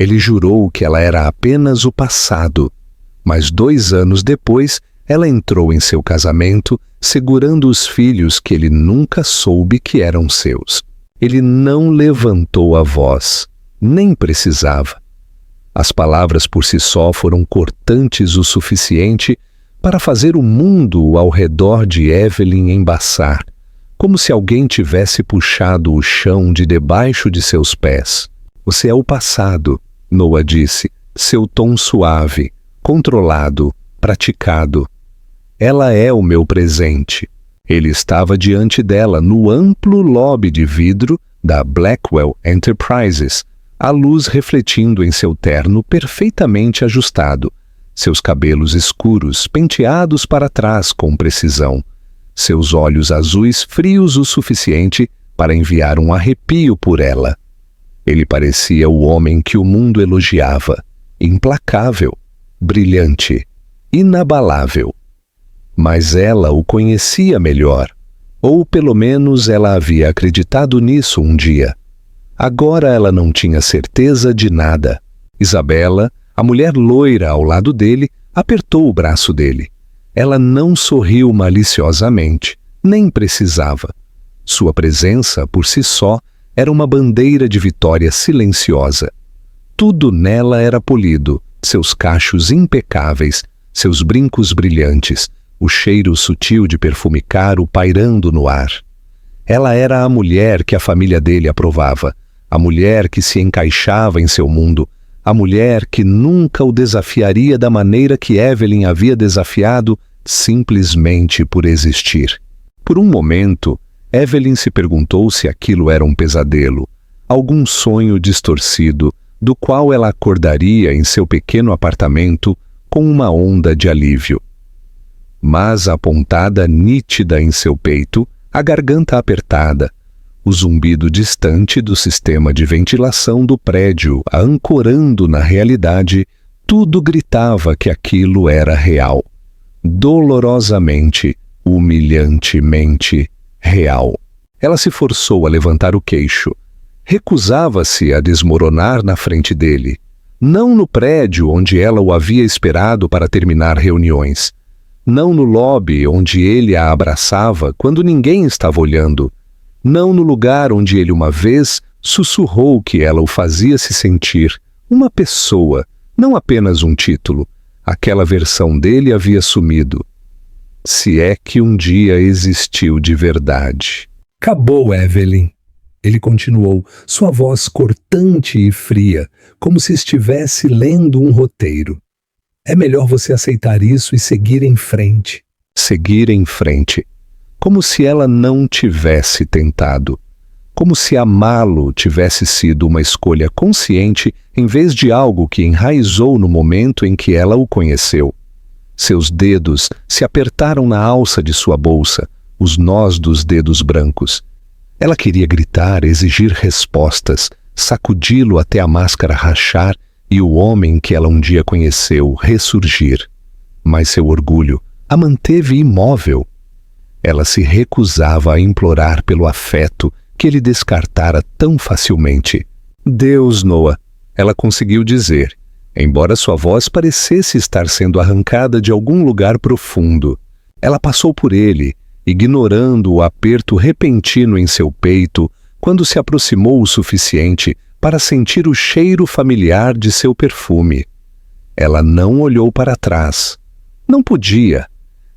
Ele jurou que ela era apenas o passado, mas 2 anos depois ela entrou em seu casamento segurando os filhos que ele nunca soube que eram seus. Ele não levantou a voz, nem precisava. As palavras por si só foram cortantes o suficiente para fazer o mundo ao redor de Evelyn embaçar, como se alguém tivesse puxado o chão de debaixo de seus pés. Você é o passado, Noah disse, seu tom suave, controlado, praticado. Ela é o meu presente. Ele estava diante dela no amplo lobby de vidro da Blackwell Enterprises, a luz refletindo em seu terno perfeitamente ajustado, seus cabelos escuros penteados para trás com precisão, seus olhos azuis frios o suficiente para enviar um arrepio por ela. Ele parecia o homem que o mundo elogiava, implacável, brilhante, inabalável. Mas ela o conhecia melhor, ou pelo menos ela havia acreditado nisso um dia. Agora ela não tinha certeza de nada. Isabela, a mulher loira ao lado dele, apertou o braço dele. Ela não sorriu maliciosamente, nem precisava. Sua presença, por si só, era uma bandeira de vitória silenciosa. Tudo nela era polido, seus cachos impecáveis, seus brincos brilhantes, o cheiro sutil de perfume caro pairando no ar. Ela era a mulher que a família dele aprovava, a mulher que se encaixava em seu mundo, a mulher que nunca o desafiaria da maneira que Evelyn havia desafiado simplesmente por existir. Por um momento, Evelyn se perguntou se aquilo era um pesadelo, algum sonho distorcido, do qual ela acordaria em seu pequeno apartamento com uma onda de alívio. Mas a pontada nítida em seu peito, a garganta apertada, o zumbido distante do sistema de ventilação do prédio a ancorando na realidade, tudo gritava que aquilo era real. Dolorosamente, humilhantemente real. Ela se forçou a levantar o queixo. Recusava-se a desmoronar na frente dele. Não no prédio onde ela o havia esperado para terminar reuniões. Não no lobby onde ele a abraçava quando ninguém estava olhando. Não no lugar onde ele uma vez sussurrou que ela o fazia se sentir uma pessoa, não apenas um título. Aquela versão dele havia sumido. Se é que um dia existiu de verdade. Acabou, Evelyn. Ele continuou, sua voz cortante e fria, como se estivesse lendo um roteiro. É melhor você aceitar isso e seguir em frente. Seguir em frente. Como se ela não tivesse tentado. Como se amá-lo tivesse sido uma escolha consciente em vez de algo que enraizou no momento em que ela o conheceu. Seus dedos se apertaram na alça de sua bolsa, os nós dos dedos brancos. Ela queria gritar, exigir respostas, sacudi-lo até a máscara rachar e o homem que ela um dia conheceu ressurgir. Mas seu orgulho a manteve imóvel. Ela se recusava a implorar pelo afeto que ele descartara tão facilmente. Deus, Noah, ela conseguiu dizer, embora sua voz parecesse estar sendo arrancada de algum lugar profundo. Ela passou por ele, ignorando o aperto repentino em seu peito quando se aproximou o suficiente para sentir o cheiro familiar de seu perfume. Ela não olhou para trás. Não podia.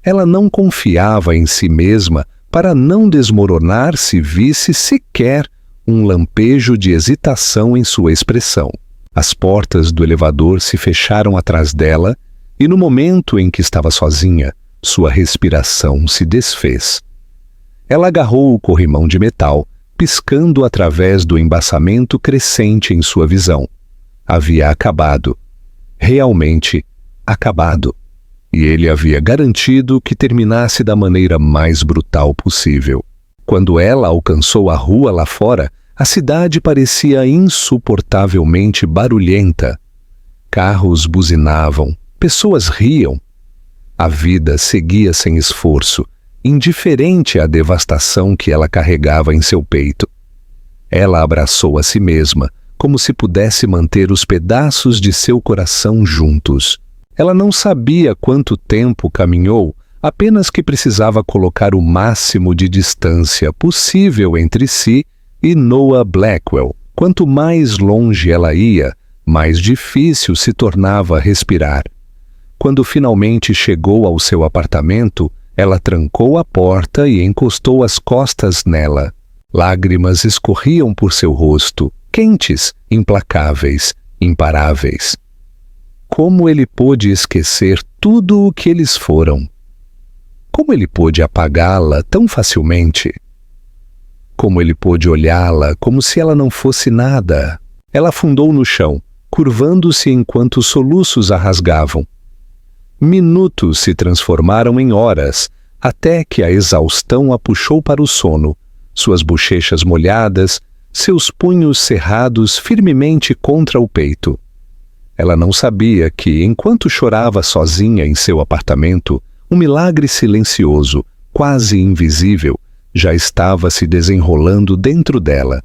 Ela não confiava em si mesma para não desmoronar se visse sequer um lampejo de hesitação em sua expressão. As portas do elevador se fecharam atrás dela e no momento em que estava sozinha, sua respiração se desfez. Ela agarrou o corrimão de metal, piscando através do embaçamento crescente em sua visão. Havia acabado. Realmente acabado. E ele havia garantido que terminasse da maneira mais brutal possível. Quando ela alcançou a rua lá fora, a cidade parecia insuportavelmente barulhenta. Carros buzinavam, pessoas riam. A vida seguia sem esforço, indiferente à devastação que ela carregava em seu peito. Ela abraçou a si mesma, como se pudesse manter os pedaços de seu coração juntos. Ela não sabia quanto tempo caminhou, apenas que precisava colocar o máximo de distância possível entre si e Noah Blackwell. Quanto mais longe ela ia, mais difícil se tornava respirar. Quando finalmente chegou ao seu apartamento, ela trancou a porta e encostou as costas nela. Lágrimas escorriam por seu rosto, quentes, implacáveis, imparáveis. Como ele pôde esquecer tudo o que eles foram? Como ele pôde apagá-la tão facilmente? Como ele pôde olhá-la como se ela não fosse nada? Ela afundou no chão, curvando-se enquanto os soluços a rasgavam. Minutos se transformaram em horas, até que a exaustão a puxou para o sono, suas bochechas molhadas, seus punhos cerrados firmemente contra o peito. Ela não sabia que, enquanto chorava sozinha em seu apartamento, um milagre silencioso, quase invisível, já estava se desenrolando dentro dela.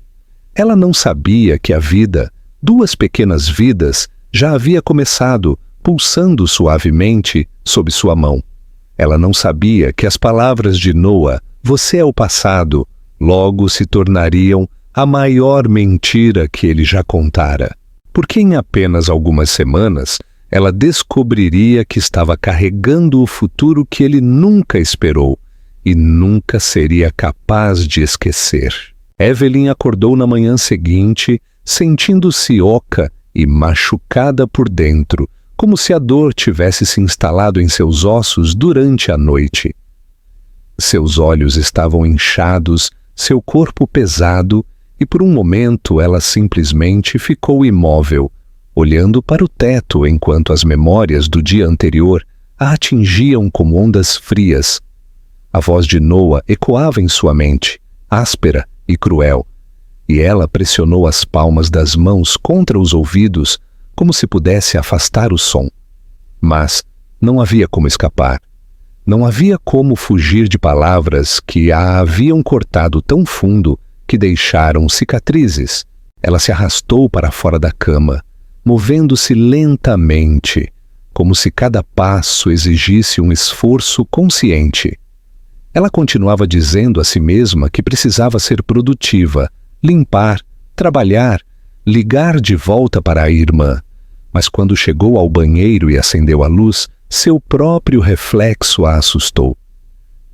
Ela não sabia que a vida, 2 pequenas vidas, já havia começado, pulsando suavemente sob sua mão. Ela não sabia que as palavras de Noah, "Você é o passado", logo se tornariam a maior mentira que ele já contara. Porque em apenas algumas semanas, ela descobriria que estava carregando o futuro que ele nunca esperou e nunca seria capaz de esquecer. Evelyn acordou na manhã seguinte, sentindo-se oca e machucada por dentro, como se a dor tivesse se instalado em seus ossos durante a noite. Seus olhos estavam inchados, seu corpo pesado, e por um momento ela simplesmente ficou imóvel, olhando para o teto enquanto as memórias do dia anterior a atingiam como ondas frias. A voz de Noah ecoava em sua mente, áspera e cruel, e ela pressionou as palmas das mãos contra os ouvidos como se pudesse afastar o som. Mas não havia como escapar. Não havia como fugir de palavras que a haviam cortado tão fundo que deixaram cicatrizes. Ela se arrastou para fora da cama, movendo-se lentamente, como se cada passo exigisse um esforço consciente. Ela continuava dizendo a si mesma que precisava ser produtiva, limpar, trabalhar, ligar de volta para a irmã. Mas quando chegou ao banheiro e acendeu a luz, seu próprio reflexo a assustou.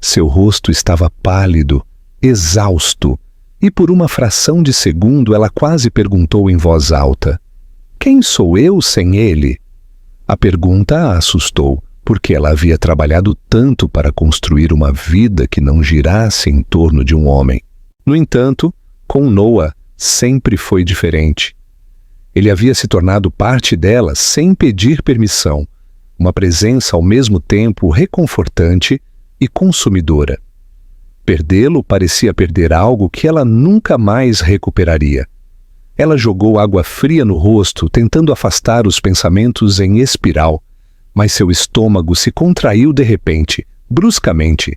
Seu rosto estava pálido, exausto, e por uma fração de segundo ela quase perguntou em voz alta: "Quem sou eu sem ele?" A pergunta a assustou, porque ela havia trabalhado tanto para construir uma vida que não girasse em torno de um homem. No entanto, com Noah sempre foi diferente. Ele havia se tornado parte dela sem pedir permissão, uma presença ao mesmo tempo reconfortante e consumidora. Perdê-lo parecia perder algo que ela nunca mais recuperaria. Ela jogou água fria no rosto, tentando afastar os pensamentos em espiral, mas seu estômago se contraiu de repente, bruscamente.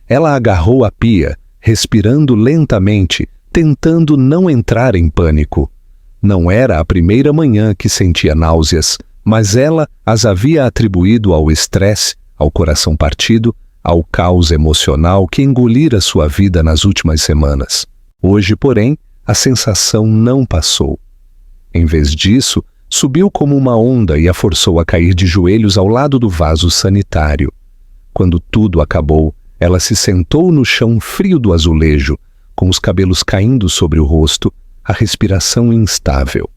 Ela agarrou a pia, respirando lentamente, tentando não entrar em pânico. Não era a primeira manhã que sentia náuseas, mas ela as havia atribuído ao estresse, ao coração partido, ao caos emocional que engolira sua vida nas últimas semanas. Hoje, porém, a sensação não passou. Em vez disso, subiu como uma onda e a forçou a cair de joelhos ao lado do vaso sanitário. Quando tudo acabou, ela se sentou no chão frio do azulejo, com os cabelos caindo sobre o rosto, a respiração instável.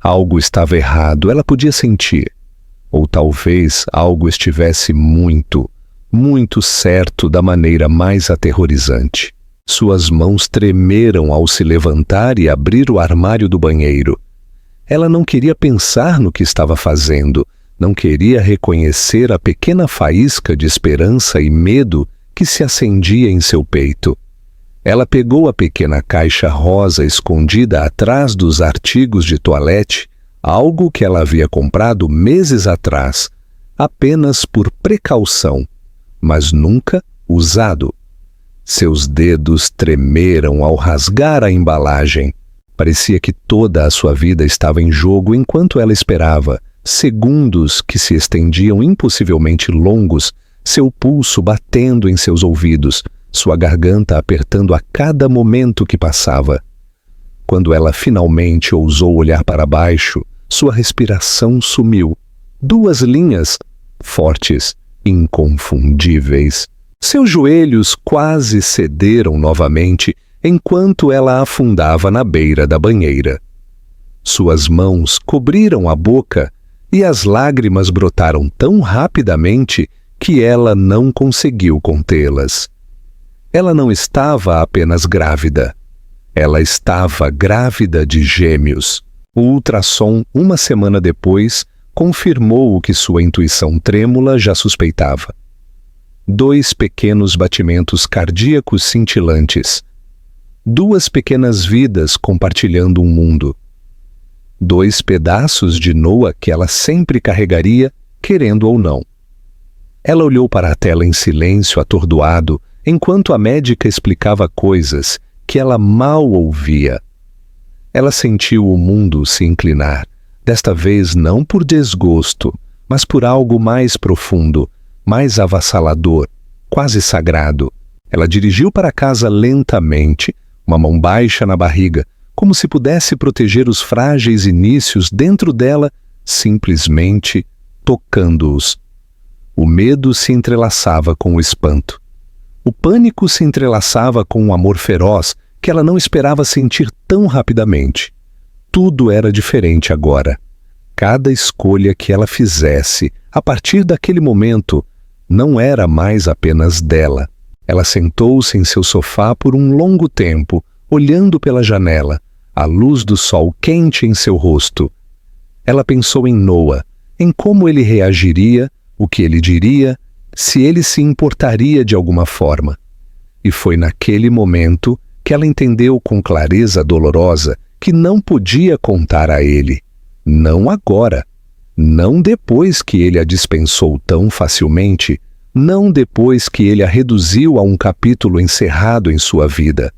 Algo estava errado, ela podia sentir. Ou talvez algo estivesse muito certo da maneira mais aterrorizante. Suas mãos tremeram ao se levantar e abrir o armário do banheiro. Ela não queria pensar no que estava fazendo, não queria reconhecer a pequena faísca de esperança e medo que se acendia em seu peito. Ela pegou a pequena caixa rosa escondida atrás dos artigos de toilette, algo que ela havia comprado meses atrás, apenas por precaução, mas nunca usado. Seus dedos tremeram ao rasgar a embalagem. Parecia que toda a sua vida estava em jogo enquanto ela esperava, segundos que se estendiam impossivelmente longos, seu pulso batendo em seus ouvidos, sua garganta apertando a cada momento que passava. Quando ela finalmente ousou olhar para baixo, sua respiração sumiu. 2 linhas, fortes, inconfundíveis. Seus joelhos quase cederam novamente enquanto ela afundava na beira da banheira. Suas mãos cobriram a boca e as lágrimas brotaram tão rapidamente que ela não conseguiu contê-las. Ela não estava apenas grávida. Ela estava grávida de gêmeos. O ultrassom, 1 semana depois, confirmou o que sua intuição trêmula já suspeitava. 2 pequenos batimentos cardíacos cintilantes. 2 pequenas vidas compartilhando um mundo. 2 pedaços de Noah que ela sempre carregaria, querendo ou não. Ela olhou para a tela em silêncio atordoado, enquanto a médica explicava coisas que ela mal ouvia. Ela sentiu o mundo se inclinar, desta vez não por desgosto, mas por algo mais profundo, mais avassalador, quase sagrado. Ela dirigiu para casa lentamente, uma mão baixa na barriga, como se pudesse proteger os frágeis inícios dentro dela, simplesmente tocando-os. O medo se entrelaçava com o espanto. O pânico se entrelaçava com um amor feroz que ela não esperava sentir tão rapidamente. Tudo era diferente agora. Cada escolha que ela fizesse, a partir daquele momento, não era mais apenas dela. Ela sentou-se em seu sofá por um longo tempo, olhando pela janela, a luz do sol quente em seu rosto. Ela pensou em Noah, em como ele reagiria, o que ele diria, se ele se importaria de alguma forma. E foi naquele momento que ela entendeu com clareza dolorosa que não podia contar a ele. Não agora. Não depois que ele a dispensou tão facilmente. Não depois que ele a reduziu a um capítulo encerrado em sua vida.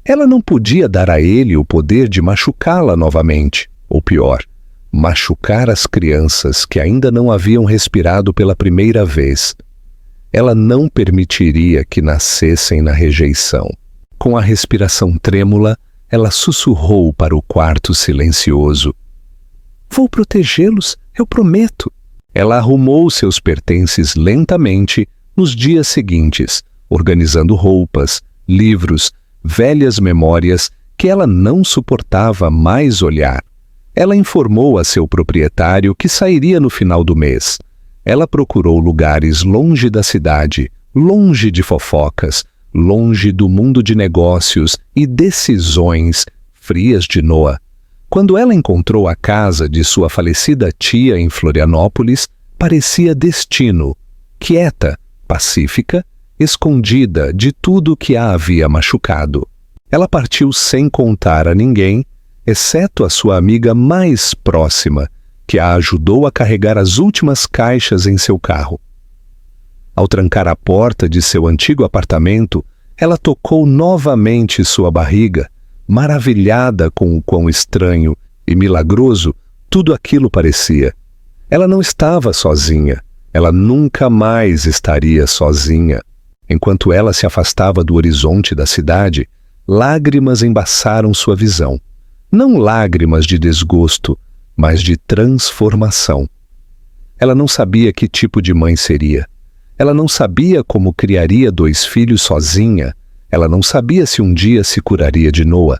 Ela não podia dar a ele o poder de machucá-la novamente, ou pior, machucar as crianças que ainda não haviam respirado pela primeira vez. Ela não permitiria que nascessem na rejeição. Com a respiração trêmula, ela sussurrou para o quarto silencioso. Vou protegê-los, eu prometo. Ela arrumou seus pertences lentamente nos dias seguintes, organizando roupas, livros, velhas memórias que ela não suportava mais olhar. Ela informou a seu proprietário que sairia no final do mês. Ela procurou lugares longe da cidade, longe de fofocas, longe do mundo de negócios e decisões frias de Noah. Quando ela encontrou a casa de sua falecida tia em Florianópolis, parecia destino, quieta, pacífica, escondida de tudo que a havia machucado. Ela partiu sem contar a ninguém, exceto a sua amiga mais próxima, que a ajudou a carregar as últimas caixas em seu carro. Ao trancar a porta de seu antigo apartamento, ela tocou novamente sua barriga, maravilhada com o quão estranho e milagroso tudo aquilo parecia. Ela não estava sozinha. Ela nunca mais estaria sozinha. Enquanto ela se afastava do horizonte da cidade, lágrimas embaçaram sua visão. Não lágrimas de desgosto, mas de transformação. Ela não sabia que tipo de mãe seria. Ela não sabia como criaria 2 filhos sozinha. Ela não sabia se um dia se curaria de Noah.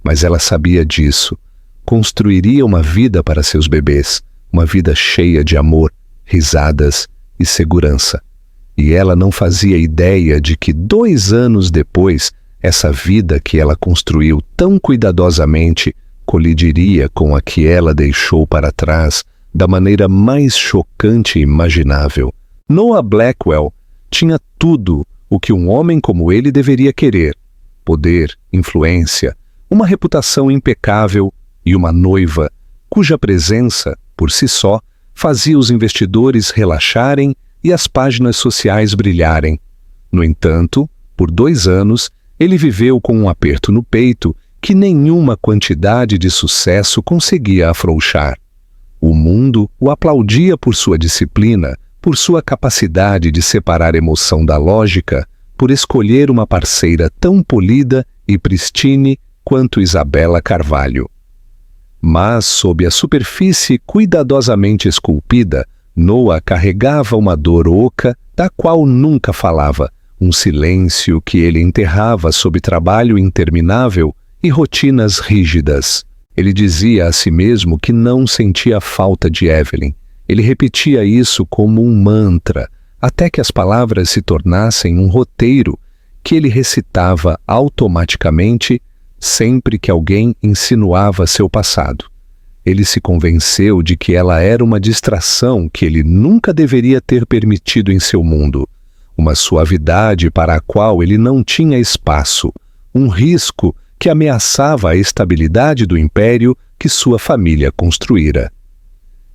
Mas ela sabia disso. Construiria uma vida para seus bebês, uma vida cheia de amor, risadas e segurança. E ela não fazia ideia de que 2 anos depois, essa vida que ela construiu tão cuidadosamente colidiria com a que ela deixou para trás da maneira mais chocante imaginável. Noah Blackwell tinha tudo o que um homem como ele deveria querer: poder, influência, uma reputação impecável e uma noiva cuja presença, por si só, fazia os investidores relaxarem e as páginas sociais brilharem. No entanto, por 2 anos, ele viveu com um aperto no peito que nenhuma quantidade de sucesso conseguia afrouxar. O mundo o aplaudia por sua disciplina, por sua capacidade de separar emoção da lógica, por escolher uma parceira tão polida e pristine quanto Isabela Carvalho. Mas, sob a superfície cuidadosamente esculpida, Noah carregava uma dor oca da qual nunca falava, um silêncio que ele enterrava sob trabalho interminável e rotinas rígidas. Ele dizia a si mesmo que não sentia falta de Evelyn. Ele repetia isso como um mantra, até que as palavras se tornassem um roteiro que ele recitava automaticamente sempre que alguém insinuava seu passado. Ele se convenceu de que ela era uma distração que ele nunca deveria ter permitido em seu mundo, uma suavidade para a qual ele não tinha espaço, um risco que ameaçava a estabilidade do império que sua família construíra.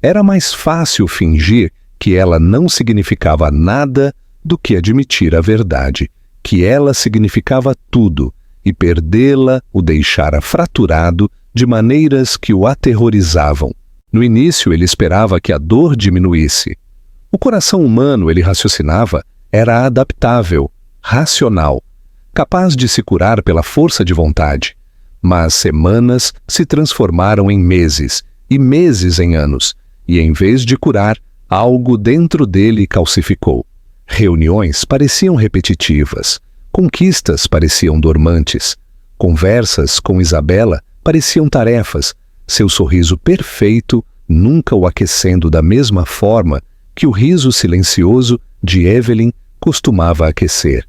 Era mais fácil fingir que ela não significava nada do que admitir a verdade, que ela significava tudo, e perdê-la o deixara fraturado de maneiras que o aterrorizavam. No início ele esperava que a dor diminuísse. O coração humano, ele raciocinava, era adaptável, racional, capaz de se curar pela força de vontade. Mas semanas se transformaram em meses, e meses em anos, e em vez de curar, algo dentro dele calcificou. Reuniões pareciam repetitivas, conquistas pareciam dormantes, conversas com Isabela pareciam tarefas, seu sorriso perfeito nunca o aquecendo da mesma forma que o riso silencioso de Evelyn costumava aquecer.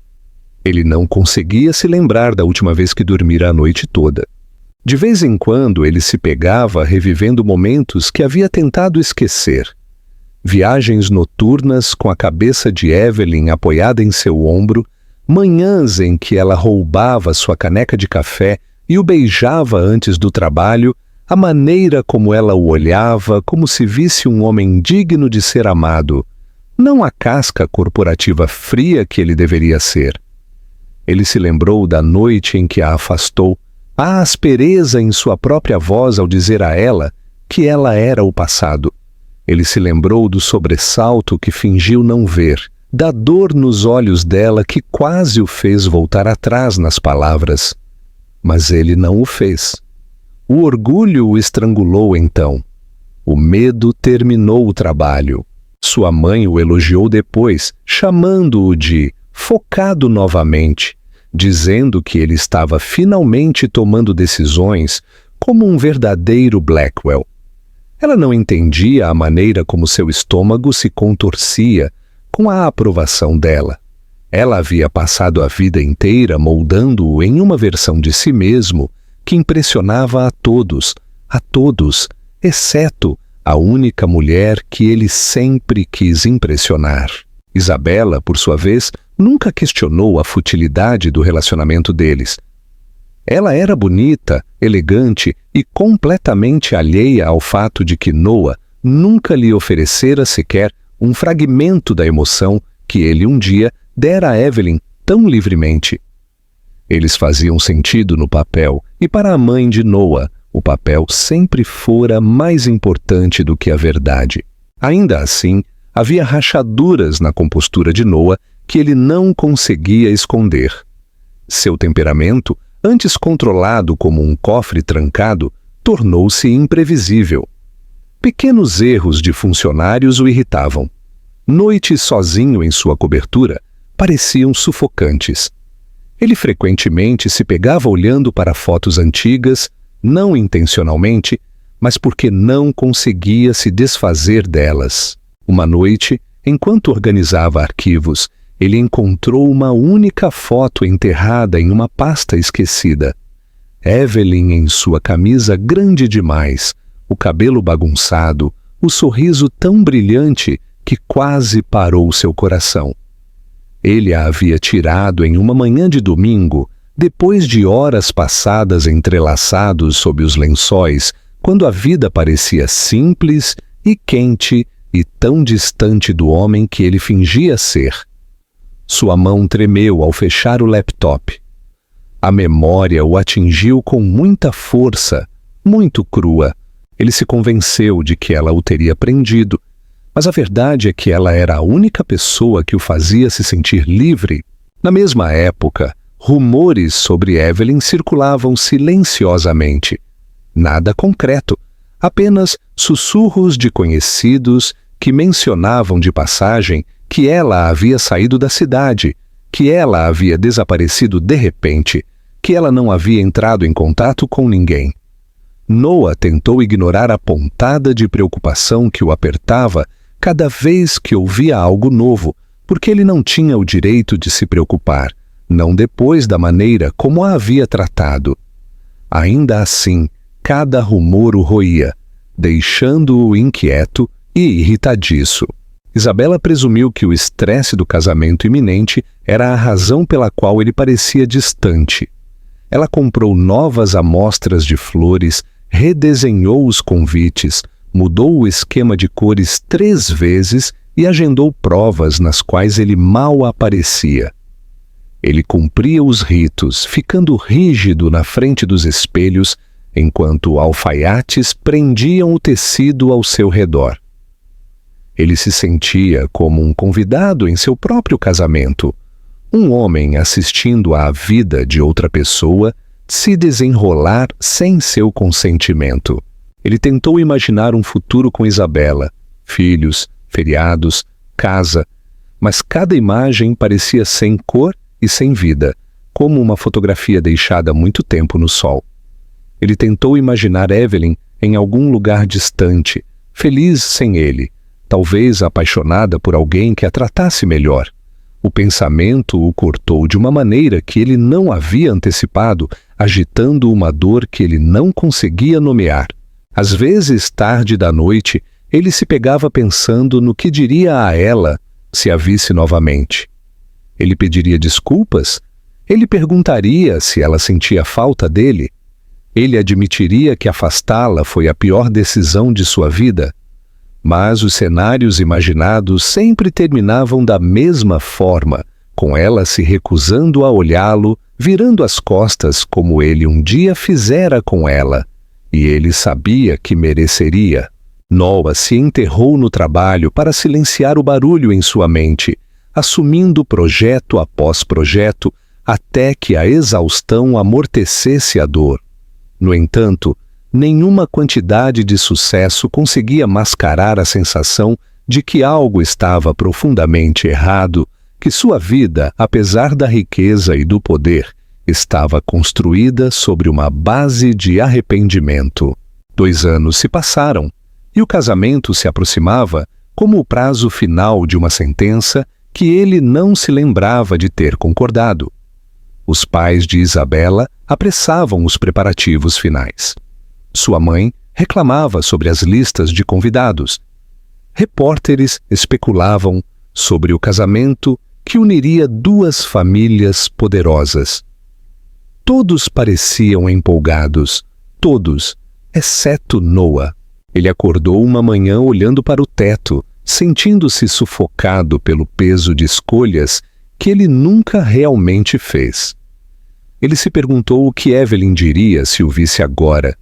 Ele não conseguia se lembrar da última vez que dormira a noite toda. De vez em quando ele se pegava revivendo momentos que havia tentado esquecer. Viagens noturnas com a cabeça de Evelyn apoiada em seu ombro, manhãs em que ela roubava sua caneca de café e o beijava antes do trabalho, a maneira como ela o olhava como se visse um homem digno de ser amado, não a casca corporativa fria que ele deveria ser. Ele se lembrou da noite em que a afastou, a aspereza em sua própria voz ao dizer a ela que ela era o passado. Ele se lembrou do sobressalto que fingiu não ver, da dor nos olhos dela que quase o fez voltar atrás nas palavras. Mas ele não o fez. O orgulho o estrangulou então. O medo terminou o trabalho. Sua mãe o elogiou depois, chamando-o de focado novamente, dizendo que ele estava finalmente tomando decisões como um verdadeiro Blackwell. Ela não entendia a maneira como seu estômago se contorcia com a aprovação dela. Ela havia passado a vida inteira moldando-o em uma versão de si mesmo que impressionava a todos, exceto a única mulher que ele sempre quis impressionar. Isabela, por sua vez, nunca questionou a futilidade do relacionamento deles. Ela era bonita, elegante e completamente alheia ao fato de que Noah nunca lhe oferecera sequer um fragmento da emoção que ele um dia dera a Evelyn tão livremente. Eles faziam sentido no papel, e para a mãe de Noah, o papel sempre fora mais importante do que a verdade. Ainda assim, havia rachaduras na compostura de Noah que ele não conseguia esconder. Seu temperamento, antes controlado como um cofre trancado, tornou-se imprevisível. Pequenos erros de funcionários o irritavam. Noites sozinho em sua cobertura pareciam sufocantes. Ele frequentemente se pegava olhando para fotos antigas, não intencionalmente, mas porque não conseguia se desfazer delas. Uma noite, enquanto organizava arquivos, ele encontrou uma única foto enterrada em uma pasta esquecida. Evelyn em sua camisa grande demais, o cabelo bagunçado, o sorriso tão brilhante que quase parou seu coração. Ele a havia tirado em uma manhã de domingo, depois de horas passadas entrelaçados sob os lençóis, quando a vida parecia simples e quente e tão distante do homem que ele fingia ser. Sua mão tremeu ao fechar o laptop. A memória o atingiu com muita força, muito crua. Ele se convenceu de que ela o teria prendido, mas a verdade é que ela era a única pessoa que o fazia se sentir livre. Na mesma época, rumores sobre Evelyn circulavam silenciosamente. Nada concreto, apenas sussurros de conhecidos que mencionavam de passagem que ela havia saído da cidade, que ela havia desaparecido de repente, que ela não havia entrado em contato com ninguém. Noah tentou ignorar a pontada de preocupação que o apertava cada vez que ouvia algo novo, porque ele não tinha o direito de se preocupar, não depois da maneira como a havia tratado. Ainda assim, cada rumor o roía, deixando-o inquieto e irritadiço. Isabela presumiu que o estresse do casamento iminente era a razão pela qual ele parecia distante. Ela comprou novas amostras de flores, redesenhou os convites, mudou o esquema de cores 3 vezes e agendou provas nas quais ele mal aparecia. Ele cumpria os ritos, ficando rígido na frente dos espelhos, enquanto alfaiates prendiam o tecido ao seu redor. Ele se sentia como um convidado em seu próprio casamento, um homem assistindo à vida de outra pessoa se desenrolar sem seu consentimento. Ele tentou imaginar um futuro com Isabela, filhos, feriados, casa, mas cada imagem parecia sem cor e sem vida, como uma fotografia deixada há muito tempo no sol. Ele tentou imaginar Evelyn em algum lugar distante, feliz sem ele, talvez apaixonada por alguém que a tratasse melhor. O pensamento o cortou de uma maneira que ele não havia antecipado, agitando uma dor que ele não conseguia nomear. Às vezes, tarde da noite, ele se pegava pensando no que diria a ela se a visse novamente. Ele pediria desculpas? Ele perguntaria se ela sentia falta dele? Ele admitiria que afastá-la foi a pior decisão de sua vida? Mas os cenários imaginados sempre terminavam da mesma forma, com ela se recusando a olhá-lo, virando as costas como ele um dia fizera com ela. E ele sabia que mereceria. Noah se enterrou no trabalho para silenciar o barulho em sua mente, assumindo projeto após projeto, até que a exaustão amortecesse a dor. No entanto, nenhuma quantidade de sucesso conseguia mascarar a sensação de que algo estava profundamente errado, que sua vida, apesar da riqueza e do poder, estava construída sobre uma base de arrependimento. 2 anos se passaram, e o casamento se aproximava como o prazo final de uma sentença que ele não se lembrava de ter concordado. Os pais de Isabela apressavam os preparativos finais. Sua mãe reclamava sobre as listas de convidados. Repórteres especulavam sobre o casamento que uniria 2 famílias poderosas. Todos pareciam empolgados, todos, exceto Noah. Ele acordou uma manhã olhando para o teto, sentindo-se sufocado pelo peso de escolhas que ele nunca realmente fez. Ele se perguntou o que Evelyn diria se o visse agora,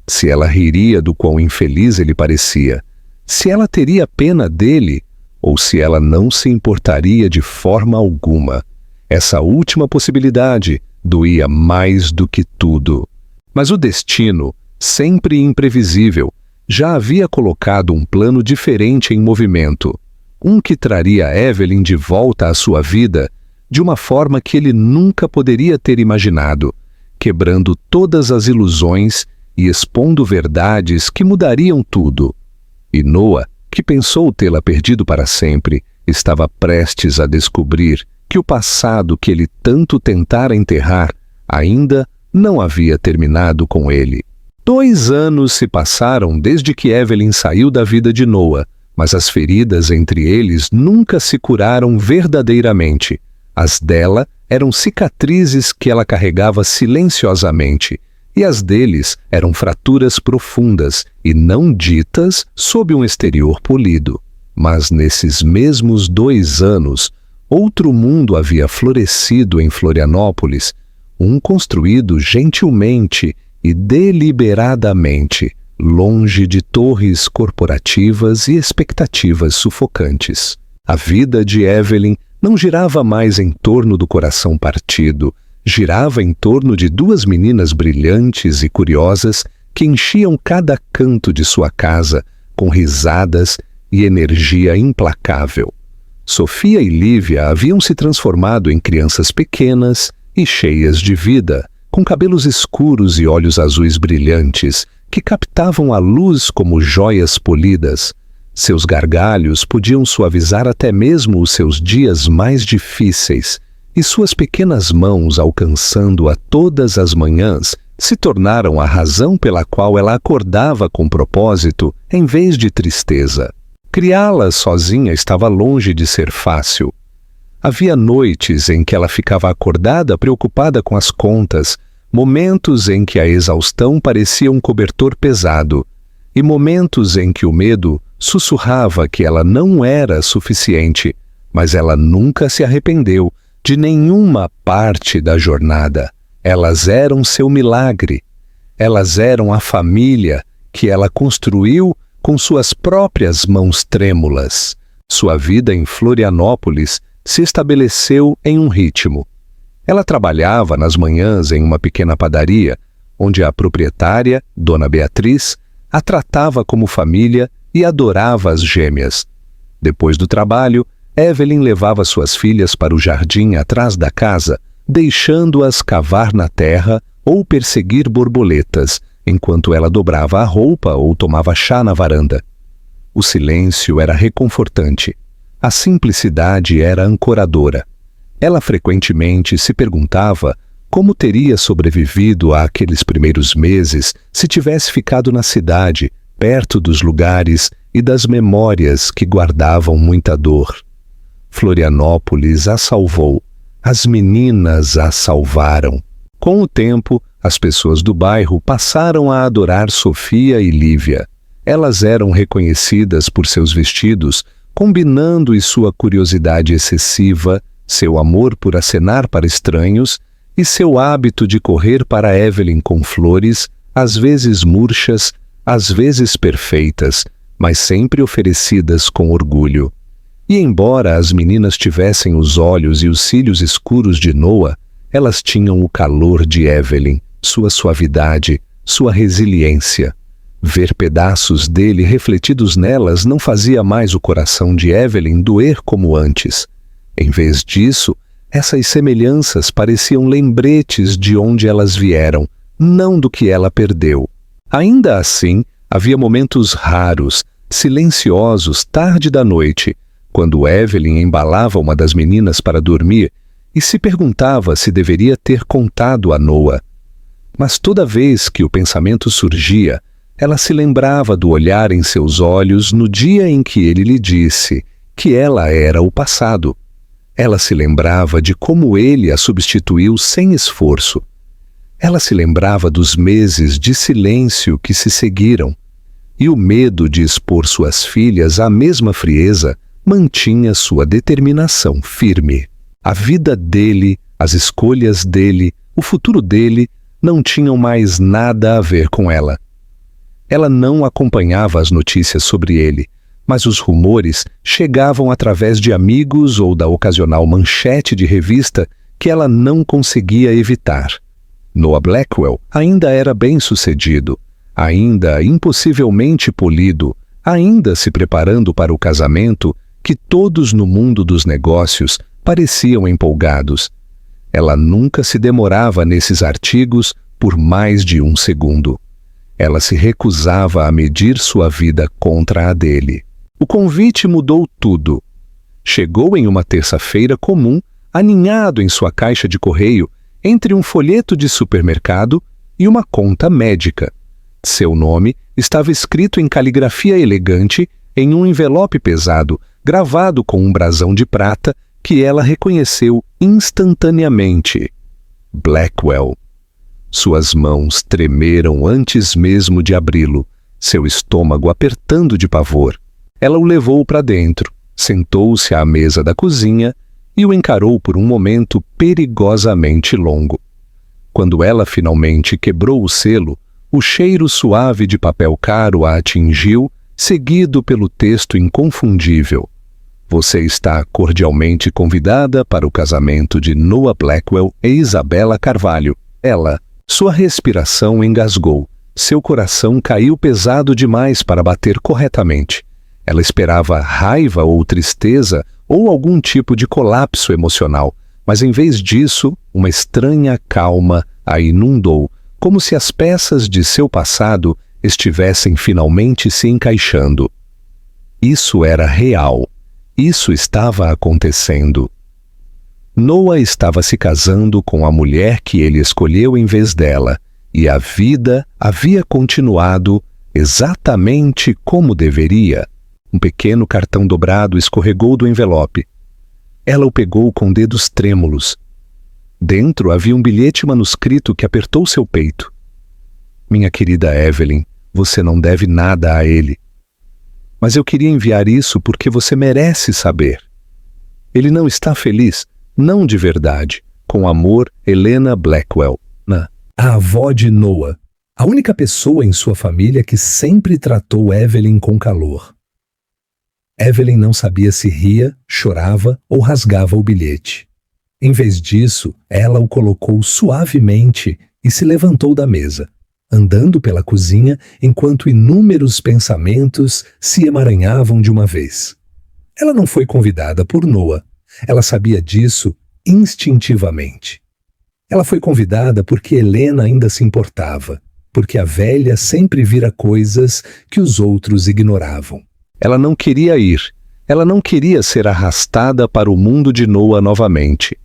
se ela riria do quão infeliz ele parecia, se ela teria pena dele ou se ela não se importaria de forma alguma. Essa última possibilidade doía mais do que tudo. Mas o destino, sempre imprevisível, já havia colocado um plano diferente em movimento, um que traria Evelyn de volta à sua vida de uma forma que ele nunca poderia ter imaginado, quebrando todas as ilusões e expondo verdades que mudariam tudo. E Noah, que pensou tê-la perdido para sempre, estava prestes a descobrir que o passado que ele tanto tentara enterrar ainda não havia terminado com ele. 2 anos se passaram desde que Evelyn saiu da vida de Noah, mas as feridas entre eles nunca se curaram verdadeiramente. As dela eram cicatrizes que ela carregava silenciosamente, e as deles eram fraturas profundas e não ditas sob um exterior polido. Mas nesses mesmos 2 anos, outro mundo havia florescido em Florianópolis, um construído gentilmente e deliberadamente, longe de torres corporativas e expectativas sufocantes. A vida de Evelyn não girava mais em torno do coração partido, girava em torno de duas meninas brilhantes e curiosas que enchiam cada canto de sua casa com risadas e energia implacável. Sofia e Lívia haviam se transformado em crianças pequenas e cheias de vida, com cabelos escuros e olhos azuis brilhantes, que captavam a luz como joias polidas. Seus gargalhos podiam suavizar até mesmo os seus dias mais difíceis, e suas pequenas mãos, alcançando-a todas as manhãs, se tornaram a razão pela qual ela acordava com propósito em vez de tristeza. Criá-la sozinha estava longe de ser fácil. Havia noites em que ela ficava acordada preocupada com as contas, momentos em que a exaustão parecia um cobertor pesado, e momentos em que o medo sussurrava que ela não era suficiente, mas ela nunca se arrependeu de nenhuma parte da jornada. Elas eram seu milagre. Elas eram a família que ela construiu com suas próprias mãos trêmulas. Sua vida em Florianópolis se estabeleceu em um ritmo. Ela trabalhava nas manhãs em uma pequena padaria, onde a proprietária, Dona Beatriz, a tratava como família e adorava as gêmeas. Depois do trabalho, Evelyn levava suas filhas para o jardim atrás da casa, deixando-as cavar na terra ou perseguir borboletas, enquanto ela dobrava a roupa ou tomava chá na varanda. O silêncio era reconfortante. A simplicidade era ancoradora. Ela frequentemente se perguntava como teria sobrevivido àqueles primeiros meses se tivesse ficado na cidade, perto dos lugares e das memórias que guardavam muita dor. Florianópolis a salvou. As meninas a salvaram. Com o tempo, as pessoas do bairro passaram a adorar Sofia e Lívia. Elas eram reconhecidas por seus vestidos, combinando e sua curiosidade excessiva, seu amor por acenar para estranhos e seu hábito de correr para Evelyn com flores, às vezes murchas, às vezes perfeitas, mas sempre oferecidas com orgulho. E embora as meninas tivessem os olhos e os cílios escuros de Noah, elas tinham o calor de Evelyn, sua suavidade, sua resiliência. Ver pedaços dele refletidos nelas não fazia mais o coração de Evelyn doer como antes. Em vez disso, essas semelhanças pareciam lembretes de onde elas vieram, não do que ela perdeu. Ainda assim, havia momentos raros, silenciosos, tarde da noite, quando Evelyn embalava uma das meninas para dormir e se perguntava se deveria ter contado a Noah. Mas toda vez que o pensamento surgia, ela se lembrava do olhar em seus olhos no dia em que ele lhe disse que ela era o passado. Ela se lembrava de como ele a substituiu sem esforço. Ela se lembrava dos meses de silêncio que se seguiram, e o medo de expor suas filhas à mesma frieza mantinha sua determinação firme. A vida dele, as escolhas dele, o futuro dele não tinham mais nada a ver com ela. Ela não acompanhava as notícias sobre ele, mas os rumores chegavam através de amigos ou da ocasional manchete de revista que ela não conseguia evitar. Noah Blackwell ainda era bem-sucedido, ainda impossivelmente polido, ainda se preparando para o casamento que todos no mundo dos negócios pareciam empolgados. Ela nunca se demorava nesses artigos por mais de um segundo. Ela se recusava a medir sua vida contra a dele. O convite mudou tudo. Chegou em uma terça-feira comum, aninhado em sua caixa de correio, entre um folheto de supermercado e uma conta médica. Seu nome estava escrito em caligrafia elegante em um envelope pesado, gravado com um brasão de prata que ela reconheceu instantaneamente. Blackwell. Suas mãos tremeram antes mesmo de abri-lo, seu estômago apertando de pavor. Ela o levou para dentro, sentou-se à mesa da cozinha e o encarou por um momento perigosamente longo. Quando ela finalmente quebrou o selo, o cheiro suave de papel caro a atingiu, seguido pelo texto inconfundível: "Você está cordialmente convidada para o casamento de Noah Blackwell e Isabella Carvalho." Sua respiração engasgou. Seu coração caiu pesado demais para bater corretamente. Ela esperava raiva ou tristeza ou algum tipo de colapso emocional, mas em vez disso, uma estranha calma a inundou, como se as peças de seu passado estivessem finalmente se encaixando. Isso era real. Isso estava acontecendo. Noah estava se casando com a mulher que ele escolheu em vez dela, e a vida havia continuado exatamente como deveria. Um pequeno cartão dobrado escorregou do envelope. Ela o pegou com dedos trêmulos. Dentro havia um bilhete manuscrito que apertou seu peito. "Minha querida Evelyn, você não deve nada a ele. Mas eu queria enviar isso porque você merece saber. Ele não está feliz, não de verdade. Com amor, Helena Blackwell." A avó de Noah, a única pessoa em sua família que sempre tratou Evelyn com calor. Evelyn não sabia se ria, chorava ou rasgava o bilhete. Em vez disso, ela o colocou suavemente e se levantou da mesa, andando pela cozinha enquanto inúmeros pensamentos se emaranhavam de uma vez. Ela não foi convidada por Noah. Ela sabia disso instintivamente. Ela foi convidada porque Helena ainda se importava, porque a velha sempre vira coisas que os outros ignoravam. Ela não queria ir. Ela não queria ser arrastada para o mundo de Noah novamente.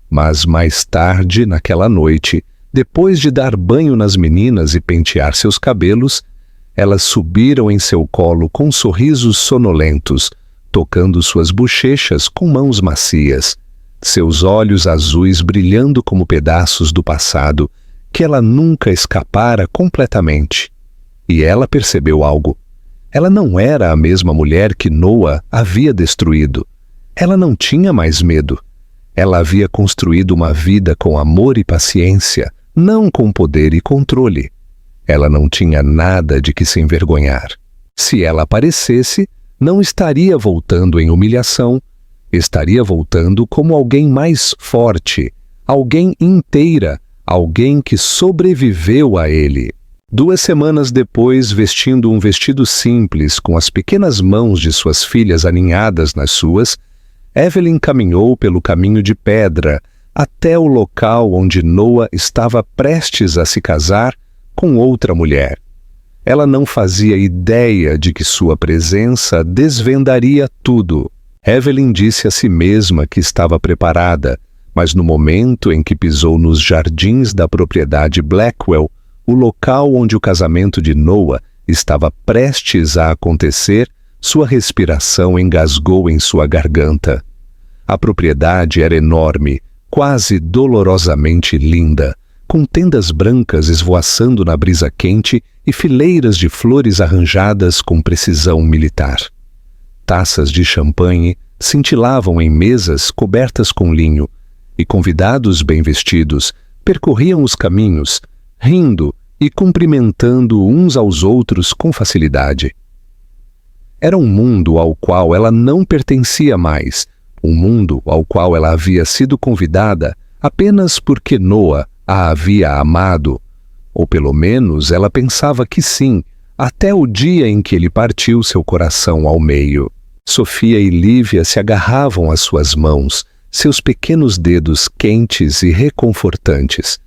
Mas mais tarde, naquela noite, depois de dar banho nas meninas e pentear seus cabelos, elas subiram em seu colo com sorrisos sonolentos, tocando suas bochechas com mãos macias, seus olhos azuis brilhando como pedaços do passado que ela nunca escapara completamente. E ela percebeu algo. Ela não era a mesma mulher que Noah havia destruído. Ela não tinha mais medo. Ela havia construído uma vida com amor e paciência, não com poder e controle. Ela não tinha nada de que se envergonhar. Se ela aparecesse, não estaria voltando em humilhação, estaria voltando como alguém mais forte, alguém inteira, alguém que sobreviveu a ele. 2 semanas depois, vestindo um vestido simples com as pequenas mãos de suas filhas aninhadas nas suas, Evelyn caminhou pelo caminho de pedra até o local onde Noah estava prestes a se casar com outra mulher. Ela não fazia ideia de que sua presença desvendaria tudo. Evelyn disse a si mesma que estava preparada, mas no momento em que pisou nos jardins da propriedade Blackwell, o local onde o casamento de Noah estava prestes a acontecer, sua respiração engasgou em sua garganta. A propriedade era enorme, quase dolorosamente linda, com tendas brancas esvoaçando na brisa quente e fileiras de flores arranjadas com precisão militar. Taças de champanhe cintilavam em mesas cobertas com linho, e convidados bem vestidos percorriam os caminhos, rindo e cumprimentando uns aos outros com facilidade. Era um mundo ao qual ela não pertencia mais, um mundo ao qual ela havia sido convidada apenas porque Noah a havia amado, ou pelo menos ela pensava que sim, até o dia em que ele partiu seu coração ao meio. Sofia e Lívia se agarravam às suas mãos, seus pequenos dedos quentes e reconfortantes.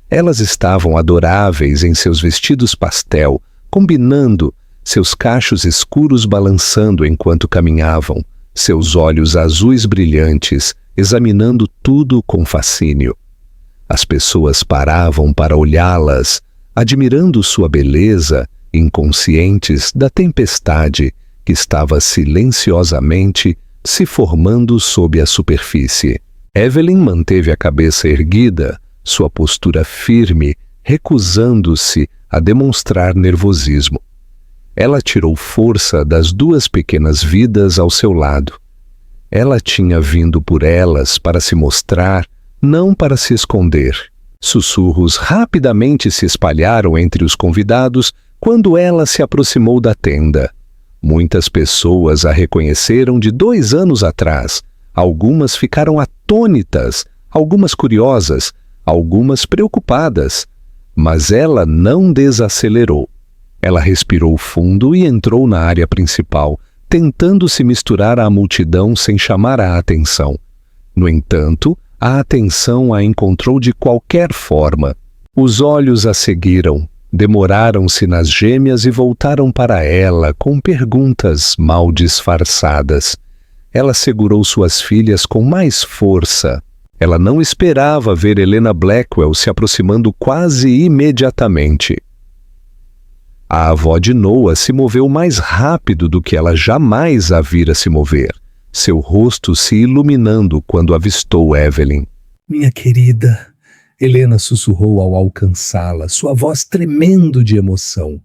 Elas estavam adoráveis em seus vestidos pastel, combinando, seus cachos escuros balançando enquanto caminhavam, seus olhos azuis brilhantes, examinando tudo com fascínio. As pessoas paravam para olhá-las, admirando sua beleza, inconscientes da tempestade que estava silenciosamente se formando sob a superfície. Evelyn manteve a cabeça erguida, sua postura firme, recusando-se a demonstrar nervosismo. Ela tirou força das 2 pequenas vidas ao seu lado. Ela tinha vindo por elas para se mostrar, não para se esconder. Sussurros rapidamente se espalharam entre os convidados quando ela se aproximou da tenda. Muitas pessoas a reconheceram de 2 anos atrás. Algumas ficaram atônitas, algumas curiosas, algumas preocupadas. Mas ela não desacelerou. Ela respirou fundo e entrou na área principal, tentando se misturar à multidão sem chamar a atenção. No entanto, a atenção a encontrou de qualquer forma. Os olhos a seguiram, demoraram-se nas gêmeas e voltaram para ela com perguntas mal disfarçadas. Ela segurou suas filhas com mais força. Ela não esperava ver Helena Blackwell se aproximando quase imediatamente. A avó de Noah se moveu mais rápido do que ela jamais a vira se mover, seu rosto se iluminando quando avistou Evelyn. Minha querida, Helena sussurrou ao alcançá-la, sua voz tremendo de emoção.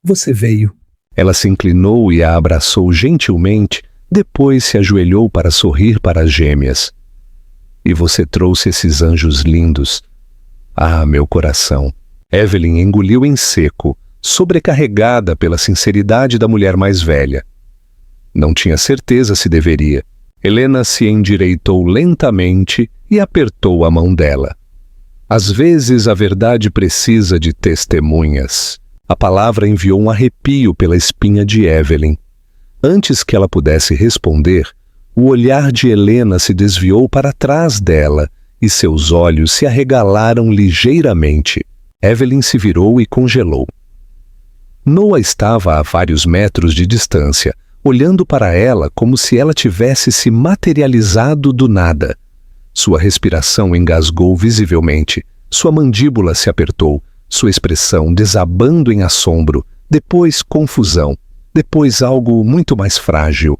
Você veio. Ela se inclinou e a abraçou gentilmente, depois se ajoelhou para sorrir para as gêmeas. E você trouxe esses anjos lindos. Ah, meu coração. Evelyn engoliu em seco, sobrecarregada pela sinceridade da mulher mais velha. Não tinha certeza se deveria. Helena se endireitou lentamente e apertou a mão dela. Às vezes a verdade precisa de testemunhas. A palavra enviou um arrepio pela espinha de Evelyn. Antes que ela pudesse responder, o olhar de Helena se desviou para trás dela e seus olhos se arregalaram ligeiramente. Evelyn se virou e congelou. Noah estava a vários metros de distância, olhando para ela como se ela tivesse se materializado do nada. Sua respiração engasgou visivelmente, sua mandíbula se apertou, sua expressão desabando em assombro, depois confusão, depois algo muito mais frágil.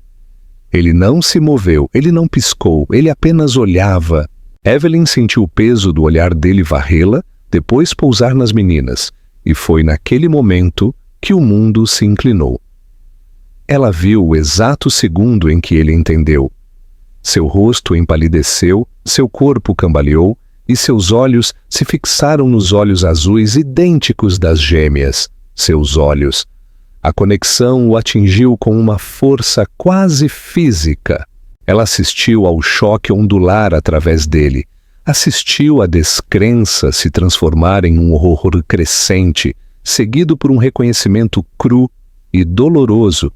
Ele não se moveu, ele não piscou, ele apenas olhava. Evelyn sentiu o peso do olhar dele varrê-la, depois pousar nas meninas, e foi naquele momento que o mundo se inclinou. Ela viu o exato segundo em que ele entendeu. Seu rosto empalideceu, seu corpo cambaleou, e seus olhos se fixaram nos olhos azuis idênticos das gêmeas, seus olhos. A conexão o atingiu com uma força quase física. Ela assistiu ao choque ondular através dele, assistiu a descrença se transformar em um horror crescente, seguido por um reconhecimento cru e doloroso.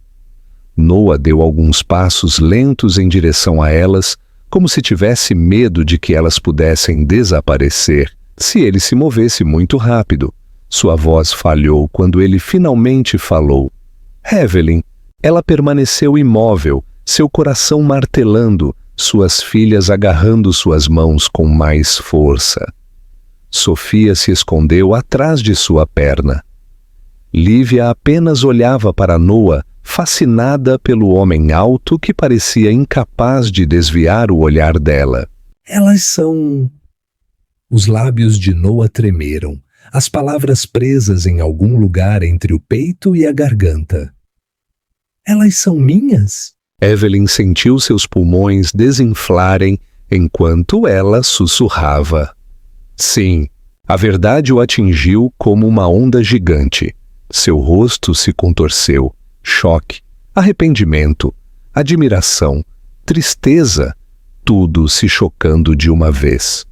Noah deu alguns passos lentos em direção a elas, como se tivesse medo de que elas pudessem desaparecer se ele se movesse muito rápido. Sua voz falhou quando ele finalmente falou. Evelyn. Ela permaneceu imóvel, seu coração martelando, suas filhas agarrando suas mãos com mais força. Sofia se escondeu atrás de sua perna. Lívia apenas olhava para Noah, fascinada pelo homem alto que parecia incapaz de desviar o olhar dela. Elas são... Os lábios de Noah tremeram, as palavras presas em algum lugar entre o peito e a garganta. Elas são minhas? Evelyn sentiu seus pulmões desinflarem enquanto ela sussurrava. Sim, a verdade o atingiu como uma onda gigante. Seu rosto se contorceu. Choque, arrependimento, admiração, tristeza, tudo se chocando de uma vez.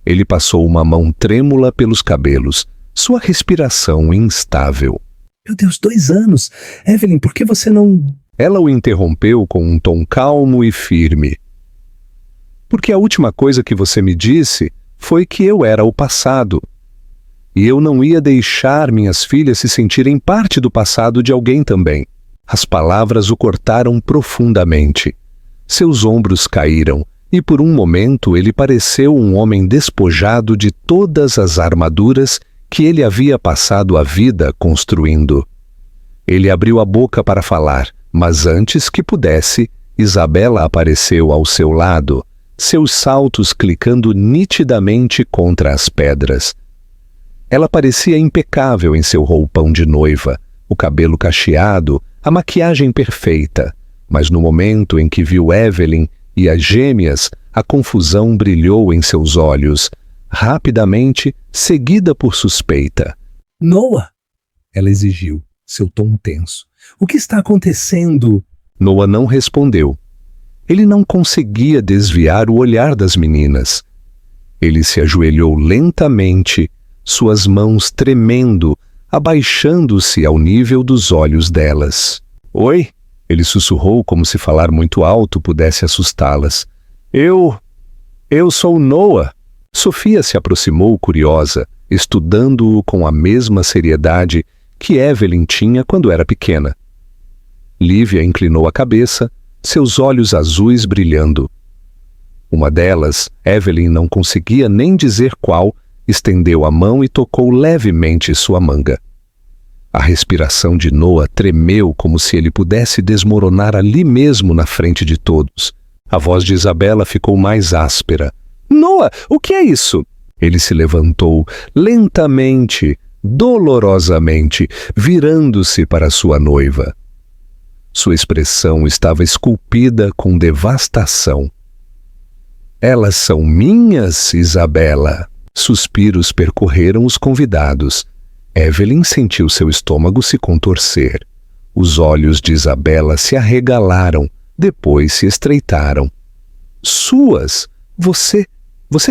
Ele passou uma mão trêmula pelos cabelos, sua respiração instável. Meu Deus, 2 anos! Evelyn, por que você não... Ela o interrompeu com um tom calmo e firme. Porque a última coisa que você me disse foi que eu era o passado. E eu não ia deixar minhas filhas se sentirem parte do passado de alguém também. As palavras o cortaram profundamente. Seus ombros caíram, e por um momento ele pareceu um homem despojado de todas as armaduras que ele havia passado a vida construindo. Ele abriu a boca para falar, mas antes que pudesse, Isabela apareceu ao seu lado, seus saltos clicando nitidamente contra as pedras. Ela parecia impecável em seu roupão de noiva, o cabelo cacheado, a maquiagem perfeita, mas no momento em que viu Evelyn e as gêmeas, a confusão brilhou em seus olhos, rapidamente, seguida por suspeita. Noah! Ela exigiu, seu tom tenso. O que está acontecendo? Noah não respondeu. Ele não conseguia desviar o olhar das meninas. Ele se ajoelhou lentamente, suas mãos tremendo, abaixando-se ao nível dos olhos delas. Oi? Ele sussurrou como se falar muito alto pudesse assustá-las. Eu sou Noah. Sofia se aproximou curiosa, estudando-o com a mesma seriedade que Evelyn tinha quando era pequena. Lívia inclinou a cabeça, seus olhos azuis brilhando. Uma delas, Evelyn não conseguia nem dizer qual, estendeu a mão e tocou levemente sua manga. A respiração de Noah tremeu como se ele pudesse desmoronar ali mesmo na frente de todos. A voz de Isabela ficou mais áspera. Noah, o que é isso? Ele se levantou lentamente, dolorosamente, virando-se para sua noiva. Sua expressão estava esculpida com devastação. Elas são minhas, Isabela. Suspiros percorreram os convidados. Evelyn sentiu seu estômago se contorcer. Os olhos de Isabela se arregalaram, depois se estreitaram. Suas? Você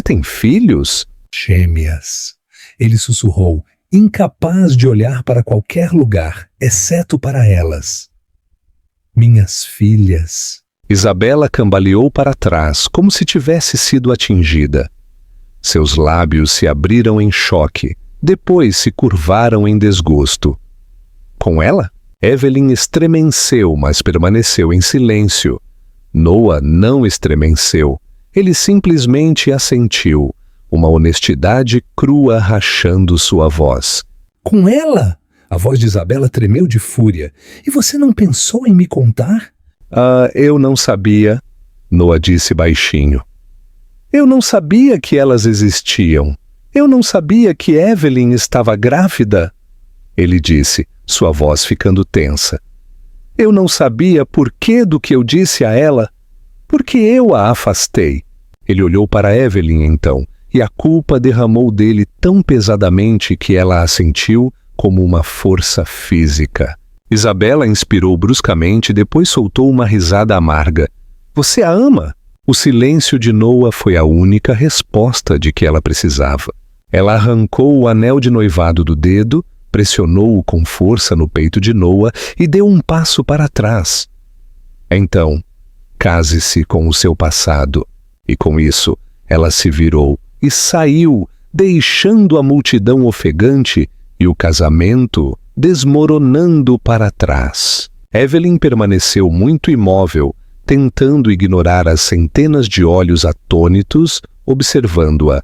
tem filhos? Gêmeas. Ele sussurrou, incapaz de olhar para qualquer lugar, exceto para elas. Minhas filhas. Isabela cambaleou para trás, como se tivesse sido atingida. Seus lábios se abriram em choque, depois se curvaram em desgosto. Com ela? Evelyn estremeceu, mas permaneceu em silêncio. Noah não estremeceu. Ele simplesmente assentiu, uma honestidade crua rachando sua voz. Com ela? A voz de Isabela tremeu de fúria. E você não pensou em me contar? Eu não sabia, Noah disse baixinho. Eu não sabia que elas existiam. Eu não sabia que Evelyn estava grávida. Ele disse, sua voz ficando tensa. Eu não sabia por que do que eu disse a ela. Porque eu a afastei. Ele olhou para Evelyn então, e a culpa derramou dele tão pesadamente que ela a sentiu como uma força física. Isabela inspirou bruscamente e depois soltou uma risada amarga. Você a ama? O silêncio de Noah foi a única resposta de que ela precisava. Ela arrancou o anel de noivado do dedo, pressionou-o com força no peito de Noah e deu um passo para trás. Então, case-se com o seu passado. E com isso, ela se virou e saiu, deixando a multidão ofegante e o casamento desmoronando para trás. Evelyn permaneceu muito imóvel, tentando ignorar as centenas de olhos atônitos, observando-a.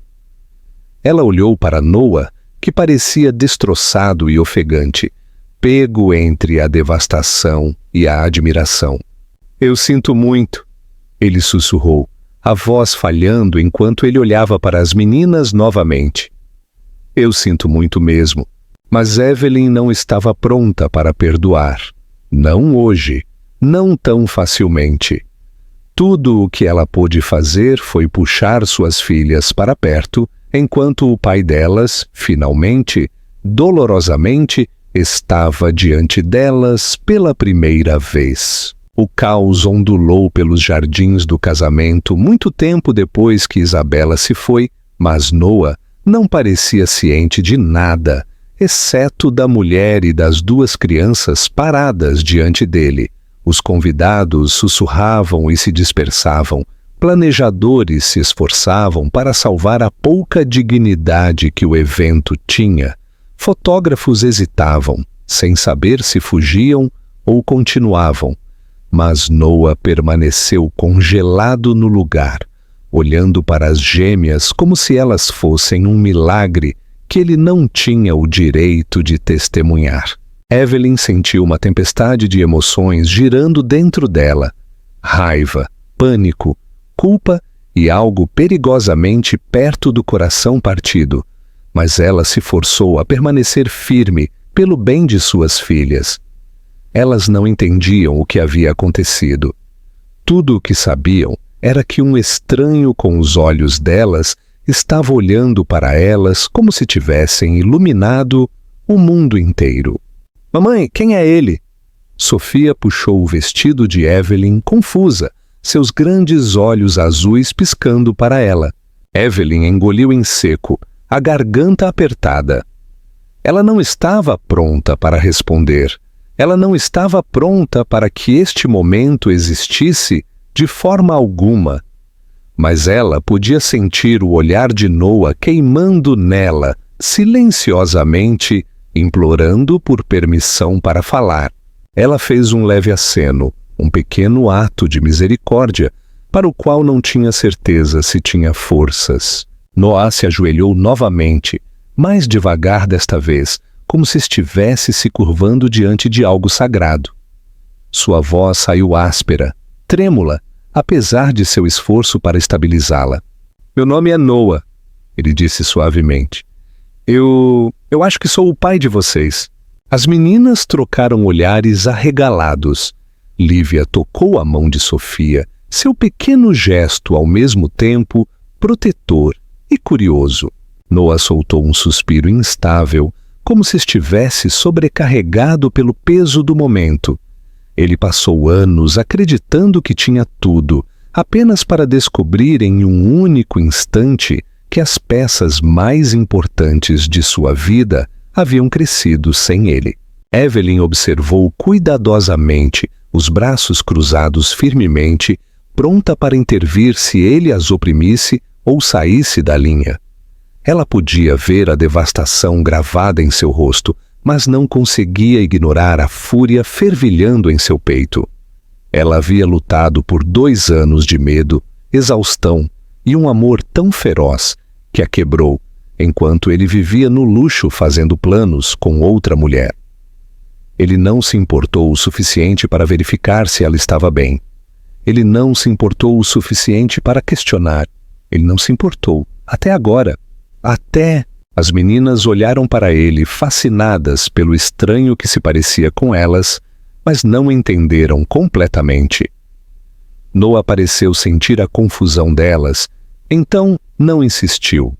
Ela olhou para Noah, que parecia destroçado e ofegante, pego entre a devastação e a admiração. Eu sinto muito, ele sussurrou, a voz falhando enquanto ele olhava para as meninas novamente. Eu sinto muito mesmo, mas Evelyn não estava pronta para perdoar. Não hoje, não tão facilmente. Tudo o que ela pôde fazer foi puxar suas filhas para perto, enquanto o pai delas, finalmente, dolorosamente, estava diante delas pela primeira vez. O caos ondulou pelos jardins do casamento muito tempo depois que Isabela se foi, mas Noah não parecia ciente de nada, exceto da mulher e das duas crianças paradas diante dele. Os convidados sussurravam e se dispersavam. Planejadores se esforçavam para salvar a pouca dignidade que o evento tinha. Fotógrafos hesitavam, sem saber se fugiam ou continuavam. Mas Noah permaneceu congelado no lugar, olhando para as gêmeas como se elas fossem um milagre que ele não tinha o direito de testemunhar. Evelyn sentiu uma tempestade de emoções girando dentro dela. Raiva, pânico, culpa e algo perigosamente perto do coração partido. Mas ela se forçou a permanecer firme pelo bem de suas filhas. Elas não entendiam o que havia acontecido. Tudo o que sabiam era que um estranho com os olhos delas estava olhando para elas como se tivessem iluminado o mundo inteiro. Mamãe, quem é ele? Sofia puxou o vestido de Evelyn, confusa, seus grandes olhos azuis piscando para ela. Evelyn engoliu em seco, a garganta apertada. Ela não estava pronta para responder. Ela não estava pronta para que este momento existisse de forma alguma. Mas ela podia sentir o olhar de Noah queimando nela, silenciosamente, implorando por permissão para falar. Ela fez um leve aceno, um pequeno ato de misericórdia, para o qual não tinha certeza se tinha forças. Noah se ajoelhou novamente, mais devagar desta vez, como se estivesse se curvando diante de algo sagrado. Sua voz saiu áspera, trêmula, apesar de seu esforço para estabilizá-la. Meu nome é Noah, ele disse suavemente. Eu acho que sou o pai de vocês. As meninas trocaram olhares arregalados. Lívia tocou a mão de Sofia, seu pequeno gesto ao mesmo tempo protetor e curioso. Noah soltou um suspiro instável, como se estivesse sobrecarregado pelo peso do momento. Ele passou anos acreditando que tinha tudo, apenas para descobrir em um único instante que as peças mais importantes de sua vida haviam crescido sem ele. Evelyn observou cuidadosamente, os braços cruzados firmemente, pronta para intervir se ele as oprimisse ou saísse da linha. Ela podia ver a devastação gravada em seu rosto, mas não conseguia ignorar a fúria fervilhando em seu peito. Ela havia lutado por 2 anos de medo, exaustão e um amor tão feroz que a quebrou, enquanto ele vivia no luxo fazendo planos com outra mulher. Ele não se importou o suficiente para verificar se ela estava bem. Ele não se importou o suficiente para questionar. Ele não se importou, até agora. Até... As meninas olharam para ele, fascinadas pelo estranho que se parecia com elas, mas não entenderam completamente. Noah pareceu sentir a confusão delas, então não insistiu.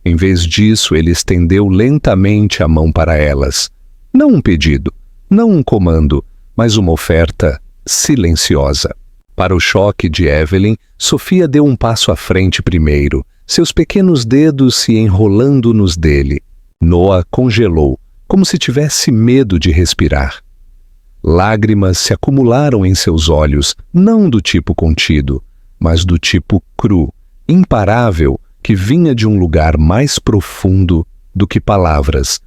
Em vez disso, ele estendeu lentamente a mão para elas. Não um pedido, não um comando, mas uma oferta silenciosa. Para o choque de Evelyn, Sofia deu um passo à frente primeiro, seus pequenos dedos se enrolando nos dele. Noah congelou, como se tivesse medo de respirar. Lágrimas se acumularam em seus olhos, não do tipo contido, mas do tipo cru, imparável, que vinha de um lugar mais profundo do que palavras.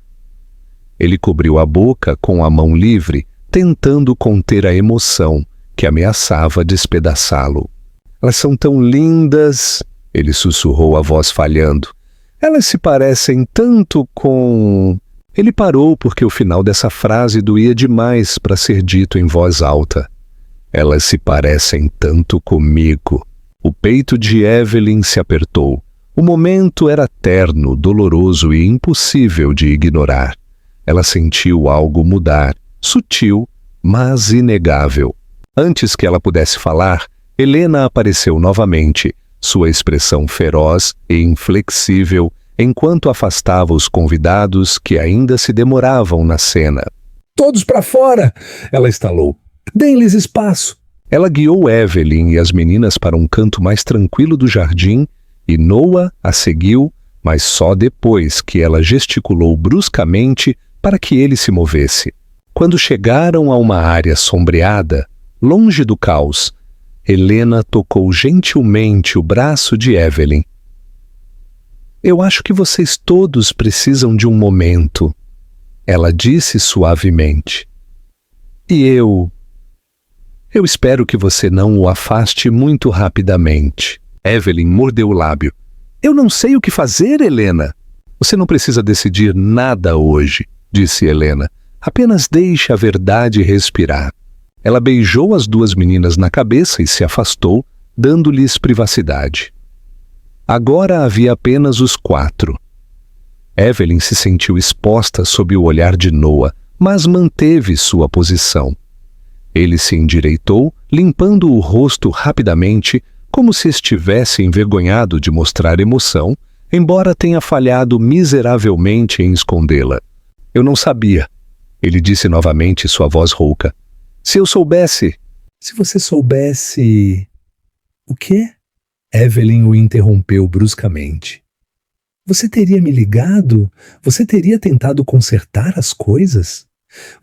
Ele cobriu a boca com a mão livre, tentando conter a emoção que ameaçava despedaçá-lo. Elas são tão lindas, ele sussurrou, a voz falhando. Elas se parecem tanto com... Ele parou porque o final dessa frase doía demais para ser dito em voz alta. Elas se parecem tanto comigo. O peito de Evelyn se apertou. O momento era terno, doloroso e impossível de ignorar. Ela sentiu algo mudar, sutil, mas inegável. Antes que ela pudesse falar, Helena apareceu novamente, sua expressão feroz e inflexível, enquanto afastava os convidados que ainda se demoravam na cena. Todos para fora! Ela estalou. Deem-lhes espaço! Ela guiou Evelyn e as meninas para um canto mais tranquilo do jardim e Noah a seguiu, mas só depois que ela gesticulou bruscamente para que ele se movesse. Quando chegaram a uma área sombreada, longe do caos, Helena tocou gentilmente o braço de Evelyn. Eu acho que vocês todos precisam de um momento, ela disse suavemente. E eu espero que você não o afaste muito rapidamente. Evelyn mordeu o lábio. Eu não sei o que fazer, Helena. Você não precisa decidir nada hoje, disse Helena. Apenas deixe a verdade respirar. Ela beijou as 2 meninas na cabeça e se afastou, dando-lhes privacidade. Agora havia apenas os 4. Evelyn se sentiu exposta sob o olhar de Noah, mas manteve sua posição. Ele se endireitou, limpando o rosto rapidamente, como se estivesse envergonhado de mostrar emoção, embora tenha falhado miseravelmente em escondê-la. Eu não sabia, ele disse novamente, sua voz rouca. Se eu soubesse... Se você soubesse... O quê? Evelyn o interrompeu bruscamente. Você teria me ligado? Você teria tentado consertar as coisas?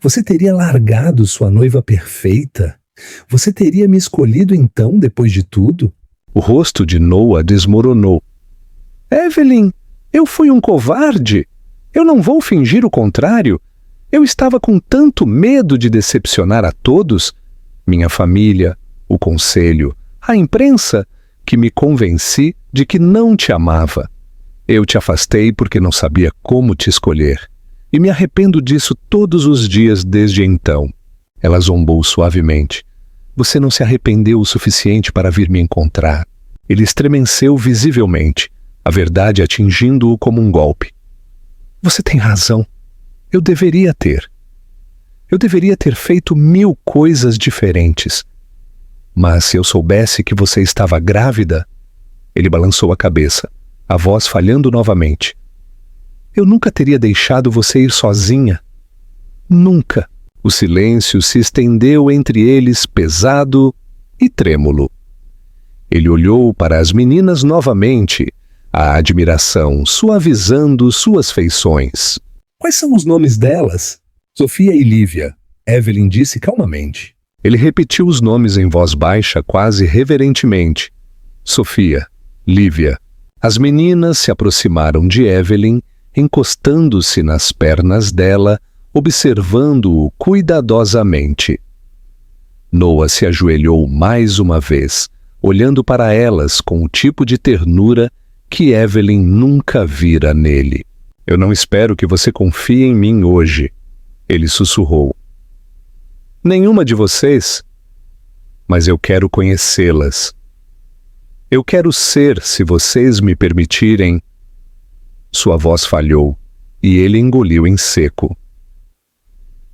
Você teria largado sua noiva perfeita? Você teria me escolhido então, depois de tudo? O rosto de Noah desmoronou. Evelyn, eu fui um covarde. Eu não vou fingir o contrário. Eu estava com tanto medo de decepcionar a todos, minha família, o conselho, a imprensa, que me convenci de que não te amava. Eu te afastei porque não sabia como te escolher, e me arrependo disso todos os dias desde então. Ela zombou suavemente. Você não se arrependeu o suficiente para vir me encontrar. Ele estremeceu visivelmente, a verdade atingindo-o como um golpe. Você tem razão. Eu deveria ter. Eu deveria ter feito 1000 coisas diferentes. Mas se eu soubesse que você estava grávida... Ele balançou a cabeça, a voz falhando novamente. Eu nunca teria deixado você ir sozinha. Nunca. O silêncio se estendeu entre eles, pesado e trêmulo. Ele olhou para as meninas novamente, a admiração suavizando suas feições. Quais são os nomes delas? Sofia e Lívia, Evelyn disse calmamente. Ele repetiu os nomes em voz baixa, quase reverentemente. Sofia, Lívia. As meninas se aproximaram de Evelyn, encostando-se nas pernas dela, observando-o cuidadosamente. Noah se ajoelhou mais uma vez, olhando para elas com o tipo de ternura que Evelyn nunca vira nele. Eu não espero que você confie em mim hoje, ele sussurrou. Nenhuma de vocês, mas eu quero conhecê-las. Eu quero ser, se vocês me permitirem. Sua voz falhou, e ele engoliu em seco.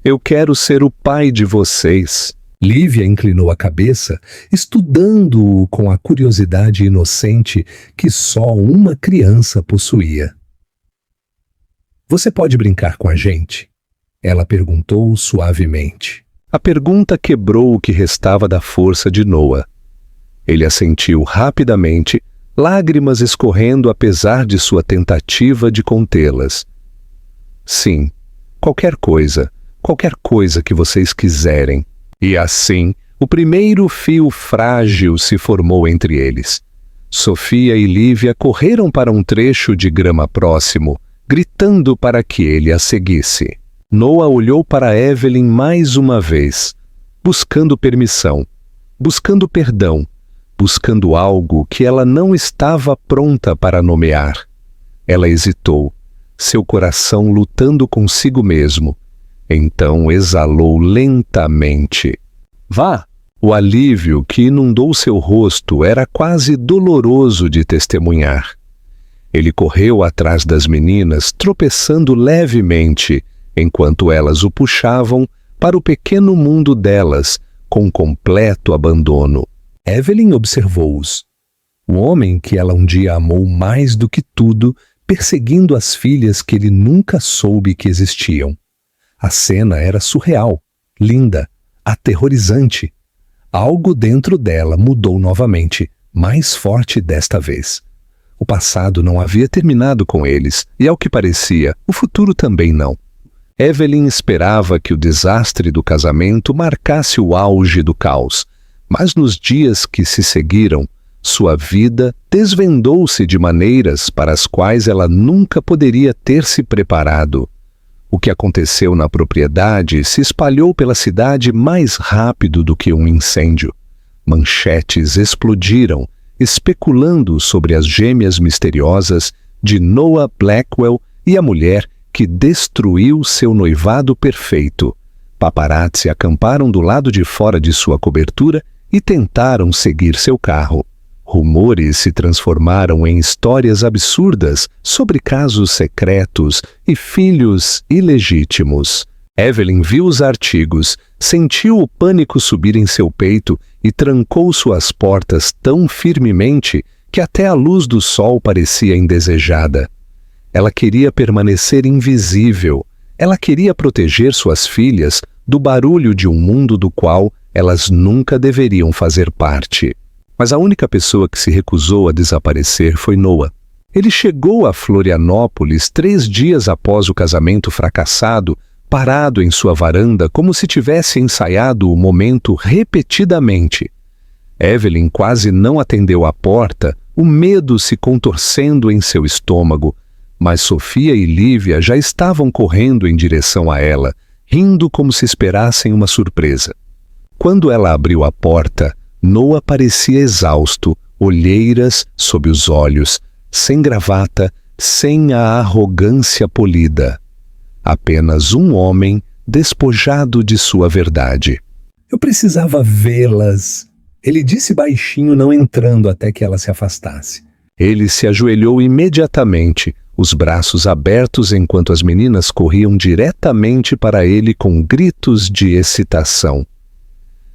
Eu quero ser o pai de vocês. Lívia inclinou a cabeça, estudando-o com a curiosidade inocente que só uma criança possuía. Você pode brincar com a gente? Ela perguntou suavemente. A pergunta quebrou o que restava da força de Noah. Ele assentiu rapidamente, lágrimas escorrendo apesar de sua tentativa de contê-las. Sim, qualquer coisa que vocês quiserem. E assim, o primeiro fio frágil se formou entre eles. Sofia e Lívia correram para um trecho de grama próximo, gritando para que ele a seguisse. Noah olhou para Evelyn mais uma vez, buscando permissão, buscando perdão, buscando algo que ela não estava pronta para nomear. Ela hesitou, seu coração lutando consigo mesmo. Então exalou lentamente. Vá! O alívio que inundou seu rosto era quase doloroso de testemunhar. Ele correu atrás das meninas, tropeçando levemente, enquanto elas o puxavam para o pequeno mundo delas, com completo abandono. Evelyn observou-os. O homem que ela um dia amou mais do que tudo, perseguindo as filhas que ele nunca soube que existiam. A cena era surreal, linda, aterrorizante. Algo dentro dela mudou novamente, mais forte desta vez. O passado não havia terminado com eles, e ao que parecia, o futuro também não. Evelyn esperava que o desastre do casamento marcasse o auge do caos, mas nos dias que se seguiram, sua vida desvendou-se de maneiras para as quais ela nunca poderia ter se preparado. O que aconteceu na propriedade se espalhou pela cidade mais rápido do que um incêndio. Manchetes explodiram, especulando sobre as gêmeas misteriosas de Noah Blackwell e a mulher que destruiu seu noivado perfeito. Paparazzi acamparam do lado de fora de sua cobertura e tentaram seguir seu carro. Rumores se transformaram em histórias absurdas sobre casos secretos e filhos ilegítimos. Evelyn viu os artigos, sentiu o pânico subir em seu peito e trancou suas portas tão firmemente que até a luz do sol parecia indesejada. Ela queria permanecer invisível. Ela queria proteger suas filhas do barulho de um mundo do qual elas nunca deveriam fazer parte. Mas a única pessoa que se recusou a desaparecer foi Noah. Ele chegou a Florianópolis 3 dias após o casamento fracassado, parado em sua varanda como se tivesse ensaiado o momento repetidamente. Evelyn quase não atendeu à porta, o medo se contorcendo em seu estômago, mas Sofia e Lívia já estavam correndo em direção a ela, rindo como se esperassem uma surpresa. Quando ela abriu a porta, Noah parecia exausto, olheiras sob os olhos, sem gravata, sem a arrogância polida. Apenas um homem despojado de sua verdade. Eu precisava vê-las, ele disse baixinho, não entrando até que ela se afastasse. Ele se ajoelhou imediatamente, os braços abertos enquanto as meninas corriam diretamente para ele com gritos de excitação.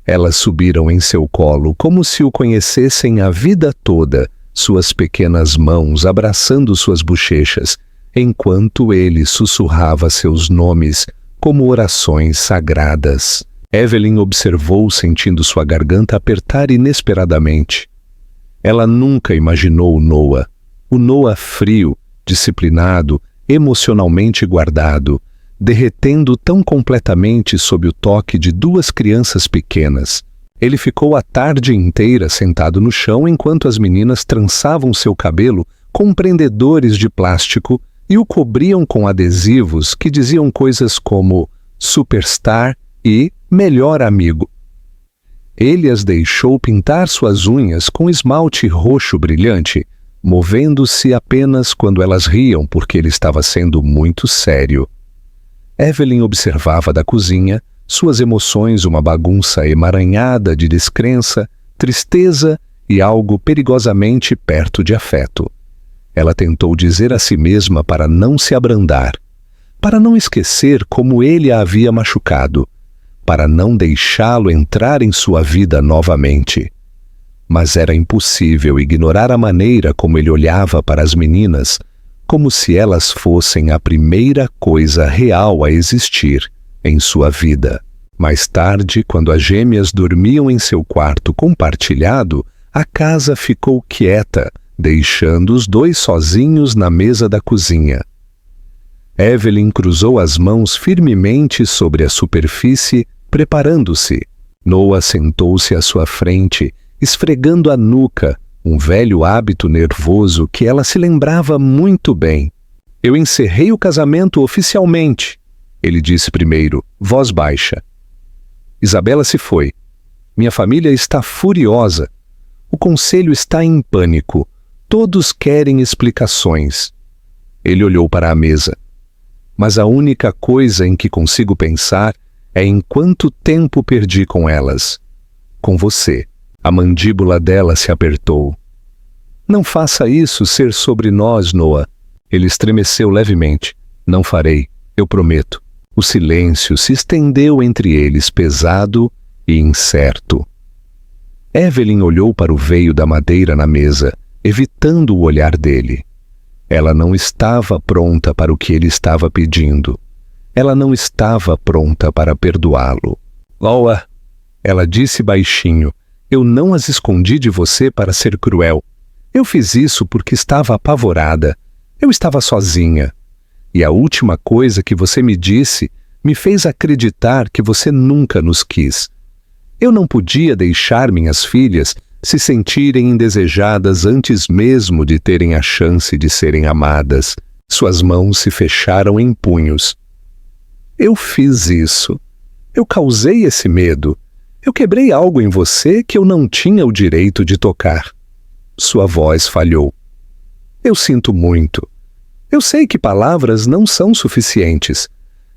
Elas subiram em seu colo como se o conhecessem a vida toda, suas pequenas mãos abraçando suas bochechas, enquanto ele sussurrava seus nomes como orações sagradas. Evelyn observou sentindo sua garganta apertar inesperadamente. Ela nunca imaginou o Noah frio, disciplinado, emocionalmente guardado, derretendo tão completamente sob o toque de 2 crianças pequenas. Ele ficou a tarde inteira sentado no chão enquanto as meninas trançavam seu cabelo com prendedores de plástico e o cobriam com adesivos que diziam coisas como superstar e melhor amigo. Ele as deixou pintar suas unhas com esmalte roxo brilhante, movendo-se apenas quando elas riam porque ele estava sendo muito sério. Evelyn observava da cozinha, suas emoções uma bagunça emaranhada de descrença, tristeza e algo perigosamente perto de afeto. Ela tentou dizer a si mesma para não se abrandar, para não esquecer como ele a havia machucado, para não deixá-lo entrar em sua vida novamente. Mas era impossível ignorar a maneira como ele olhava para as meninas, como se elas fossem a primeira coisa real a existir em sua vida. Mais tarde, quando as gêmeas dormiam em seu quarto compartilhado, a casa ficou quieta, deixando os 2 sozinhos na mesa da cozinha. Evelyn cruzou as mãos firmemente sobre a superfície, preparando-se. Noah sentou-se à sua frente, esfregando a nuca, um velho hábito nervoso que ela se lembrava muito bem. Eu encerrei o casamento oficialmente, ele disse primeiro, voz baixa. Isabela se foi. Minha família está furiosa. O conselho está em pânico. Todos querem explicações. Ele olhou para a mesa. Mas a única coisa em que consigo pensar é em quanto tempo perdi com elas. Com você. A mandíbula dela se apertou. Não faça isso ser sobre nós, Noah. Ele estremeceu levemente. Não farei, eu prometo. O silêncio se estendeu entre eles, pesado e incerto. Evelyn olhou para o veio da madeira na mesa, evitando o olhar dele. Ela não estava pronta para o que ele estava pedindo. Ela não estava pronta para perdoá-lo. Noah, ela disse baixinho, eu não as escondi de você para ser cruel. Eu fiz isso porque estava apavorada. Eu estava sozinha. E a última coisa que você me disse me fez acreditar que você nunca nos quis. Eu não podia deixar minhas filhas se sentirem indesejadas antes mesmo de terem a chance de serem amadas. Suas mãos se fecharam em punhos. Eu fiz isso. Eu causei esse medo. Eu quebrei algo em você que eu não tinha o direito de tocar. Sua voz falhou. Eu sinto muito. Eu sei que palavras não são suficientes.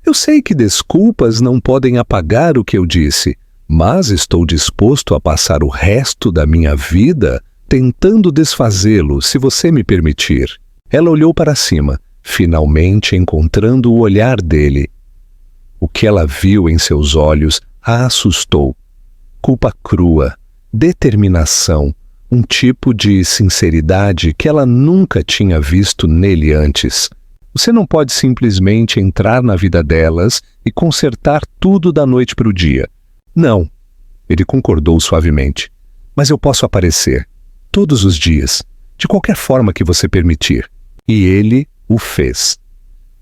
Eu sei que desculpas não podem apagar o que eu disse, mas estou disposto a passar o resto da minha vida tentando desfazê-lo, se você me permitir. Ela olhou para cima, finalmente encontrando o olhar dele. O que ela viu em seus olhos a assustou. Culpa crua, determinação, um tipo de sinceridade que ela nunca tinha visto nele antes. Você não pode simplesmente entrar na vida delas e consertar tudo da noite para o dia. Não, ele concordou suavemente. Mas eu posso aparecer, todos os dias, de qualquer forma que você permitir. E ele o fez.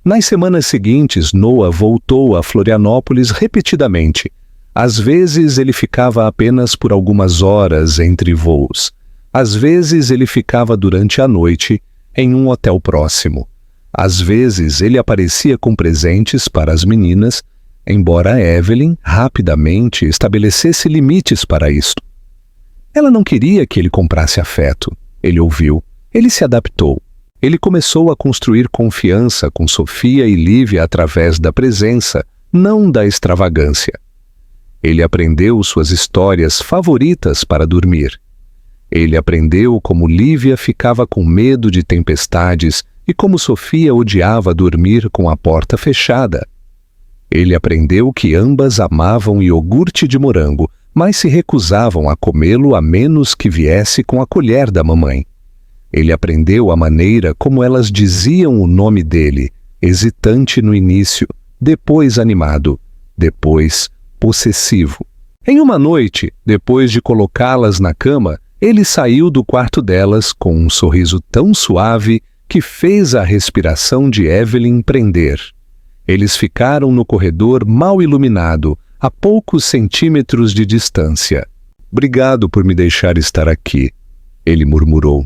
Nas semanas seguintes, Noah voltou a Florianópolis repetidamente. Às vezes ele ficava apenas por algumas horas entre voos. Às vezes ele ficava durante a noite em um hotel próximo. Às vezes ele aparecia com presentes para as meninas, embora Evelyn rapidamente estabelecesse limites para isto. Ela não queria que ele comprasse afeto. Ele ouviu. Ele se adaptou. Ele começou a construir confiança com Sofia e Lívia através da presença, não da extravagância. Ele aprendeu suas histórias favoritas para dormir. Ele aprendeu como Lívia ficava com medo de tempestades e como Sofia odiava dormir com a porta fechada. Ele aprendeu que ambas amavam iogurte de morango, mas se recusavam a comê-lo a menos que viesse com a colher da mamãe. Ele aprendeu a maneira como elas diziam o nome dele, hesitante no início, depois animado, depois possessivo. Em uma noite, depois de colocá-las na cama, ele saiu do quarto delas com um sorriso tão suave que fez a respiração de Evelyn prender. Eles ficaram no corredor mal iluminado, a poucos centímetros de distância. "Obrigado por me deixar estar aqui", ele murmurou.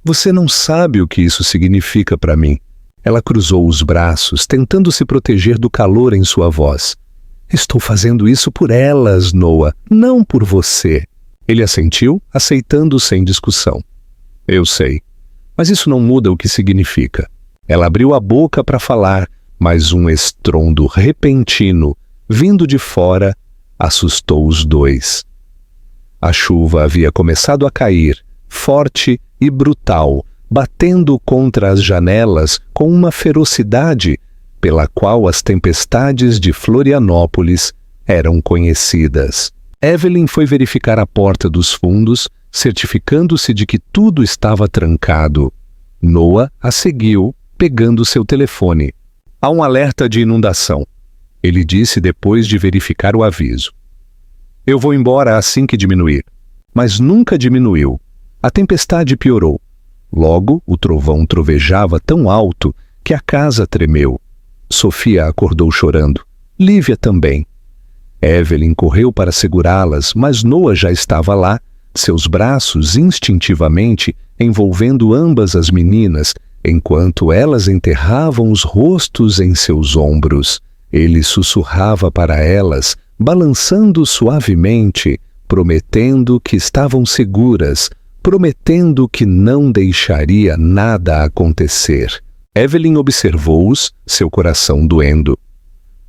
"Você não sabe o que isso significa para mim." Ela cruzou os braços, tentando se proteger do calor em sua voz. "Estou fazendo isso por elas, Noah, não por você." Ele assentiu, aceitando sem discussão. "Eu sei, mas isso não muda o que significa." Ela abriu a boca para falar, mas um estrondo repentino, vindo de fora, assustou os dois. A chuva havia começado a cair, forte e brutal, batendo contra as janelas com uma ferocidade pela qual as tempestades de Florianópolis eram conhecidas. Evelyn foi verificar a porta dos fundos, certificando-se de que tudo estava trancado. Noah a seguiu, pegando seu telefone. "Há um alerta de inundação", ele disse depois de verificar o aviso. "Eu vou embora assim que diminuir." Mas nunca diminuiu. A tempestade piorou. Logo, o trovão trovejava tão alto que a casa tremeu. Sofia acordou chorando. Lívia também. Evelyn correu para segurá-las, mas Noah já estava lá, seus braços instintivamente envolvendo ambas as meninas, enquanto elas enterravam os rostos em seus ombros. Ele sussurrava para elas, balançando suavemente, prometendo que estavam seguras, prometendo que não deixaria nada acontecer. Evelyn observou-os, seu coração doendo.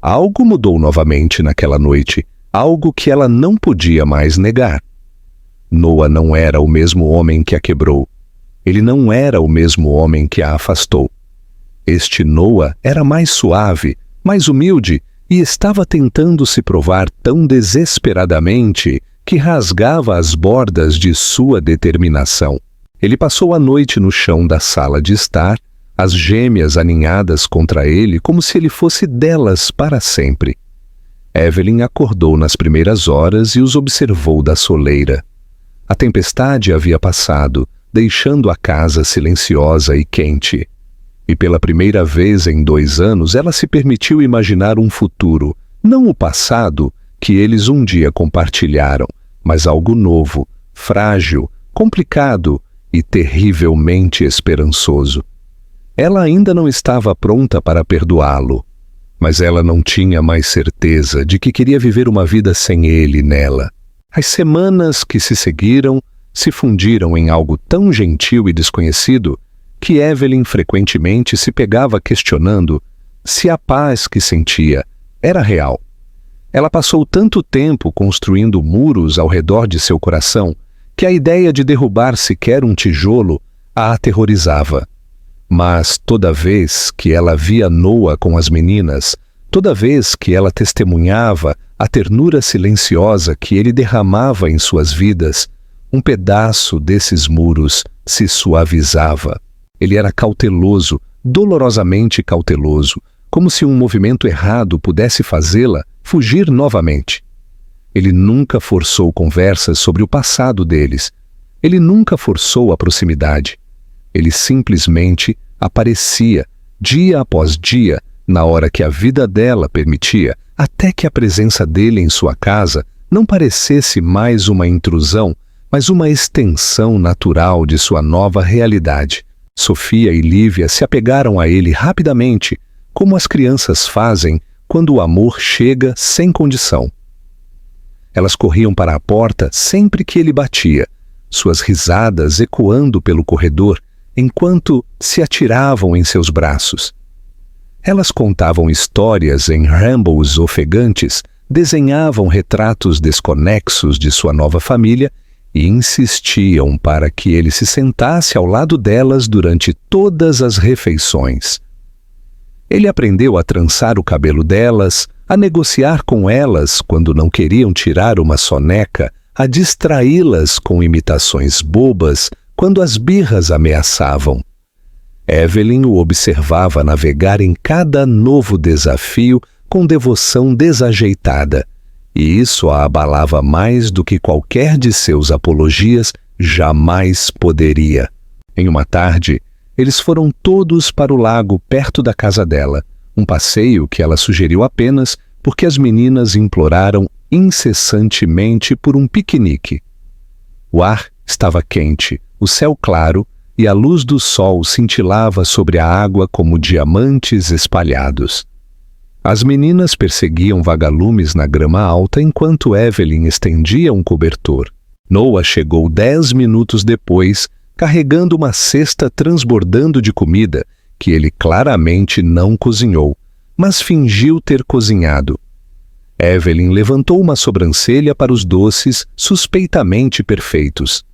Algo mudou novamente naquela noite, algo que ela não podia mais negar. Noah não era o mesmo homem que a quebrou. Ele não era o mesmo homem que a afastou. Este Noah era mais suave, mais humilde e estava tentando se provar tão desesperadamente que rasgava as bordas de sua determinação. Ele passou a noite no chão da sala de estar, as gêmeas aninhadas contra ele como se ele fosse delas para sempre. Evelyn acordou nas primeiras horas e os observou da soleira. A tempestade havia passado, deixando a casa silenciosa e quente. E pela primeira vez em 2 anos ela se permitiu imaginar um futuro, não o passado que eles um dia compartilharam, mas algo novo, frágil, complicado e terrivelmente esperançoso. Ela ainda não estava pronta para perdoá-lo, mas ela não tinha mais certeza de que queria viver uma vida sem ele nela. As semanas que se seguiram se fundiram em algo tão gentil e desconhecido que Evelyn frequentemente se pegava questionando se a paz que sentia era real. Ela passou tanto tempo construindo muros ao redor de seu coração que a ideia de derrubar sequer um tijolo a aterrorizava. Mas toda vez que ela via Noah com as meninas, Toda vez que ela testemunhava a ternura silenciosa que ele derramava em suas vidas, um pedaço desses muros se suavizava. Ele era cauteloso, dolorosamente cauteloso, como se um movimento errado pudesse fazê-la fugir novamente. Ele nunca forçou conversas sobre o passado deles. Ele nunca forçou a proximidade. Ele simplesmente aparecia, dia após dia, na hora que a vida dela permitia, até que a presença dele em sua casa não parecesse mais uma intrusão, mas uma extensão natural de sua nova realidade. Sofia e Lívia se apegaram a ele rapidamente, como as crianças fazem quando o amor chega sem condição. Elas corriam para a porta sempre que ele batia, suas risadas ecoando pelo corredor, enquanto se atiravam em seus braços. Elas contavam histórias em rambles ofegantes, desenhavam retratos desconexos de sua nova família e insistiam para que ele se sentasse ao lado delas durante todas as refeições. Ele aprendeu a trançar o cabelo delas, a negociar com elas quando não queriam tirar uma soneca, a distraí-las com imitações bobas quando as birras ameaçavam. Evelyn o observava navegar em cada novo desafio com devoção desajeitada, e isso a abalava mais do que qualquer de seus apologias jamais poderia. Em uma tarde, eles foram todos para o lago perto da casa dela, um passeio que ela sugeriu apenas porque as meninas imploraram incessantemente por um piquenique. O ar estava quente, o céu claro, e a luz do sol cintilava sobre a água como diamantes espalhados. As meninas perseguiam vagalumes na grama alta enquanto Evelyn estendia um cobertor. Noah chegou 10 minutos depois, carregando uma cesta transbordando de comida que ele claramente não cozinhou, mas fingiu ter cozinhado. Evelyn levantou uma sobrancelha para os doces suspeitamente perfeitos.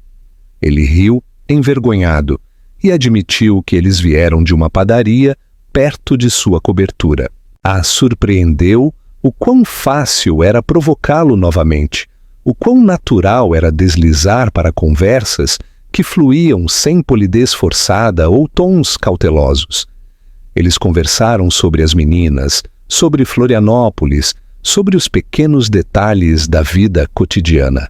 Ele riu, envergonhado, e admitiu que eles vieram de uma padaria perto de sua cobertura. A surpreendeu o quão fácil era provocá-lo novamente, o quão natural era deslizar para conversas que fluíam sem polidez forçada ou tons cautelosos. Eles conversaram sobre as meninas, sobre Florianópolis, sobre os pequenos detalhes da vida cotidiana.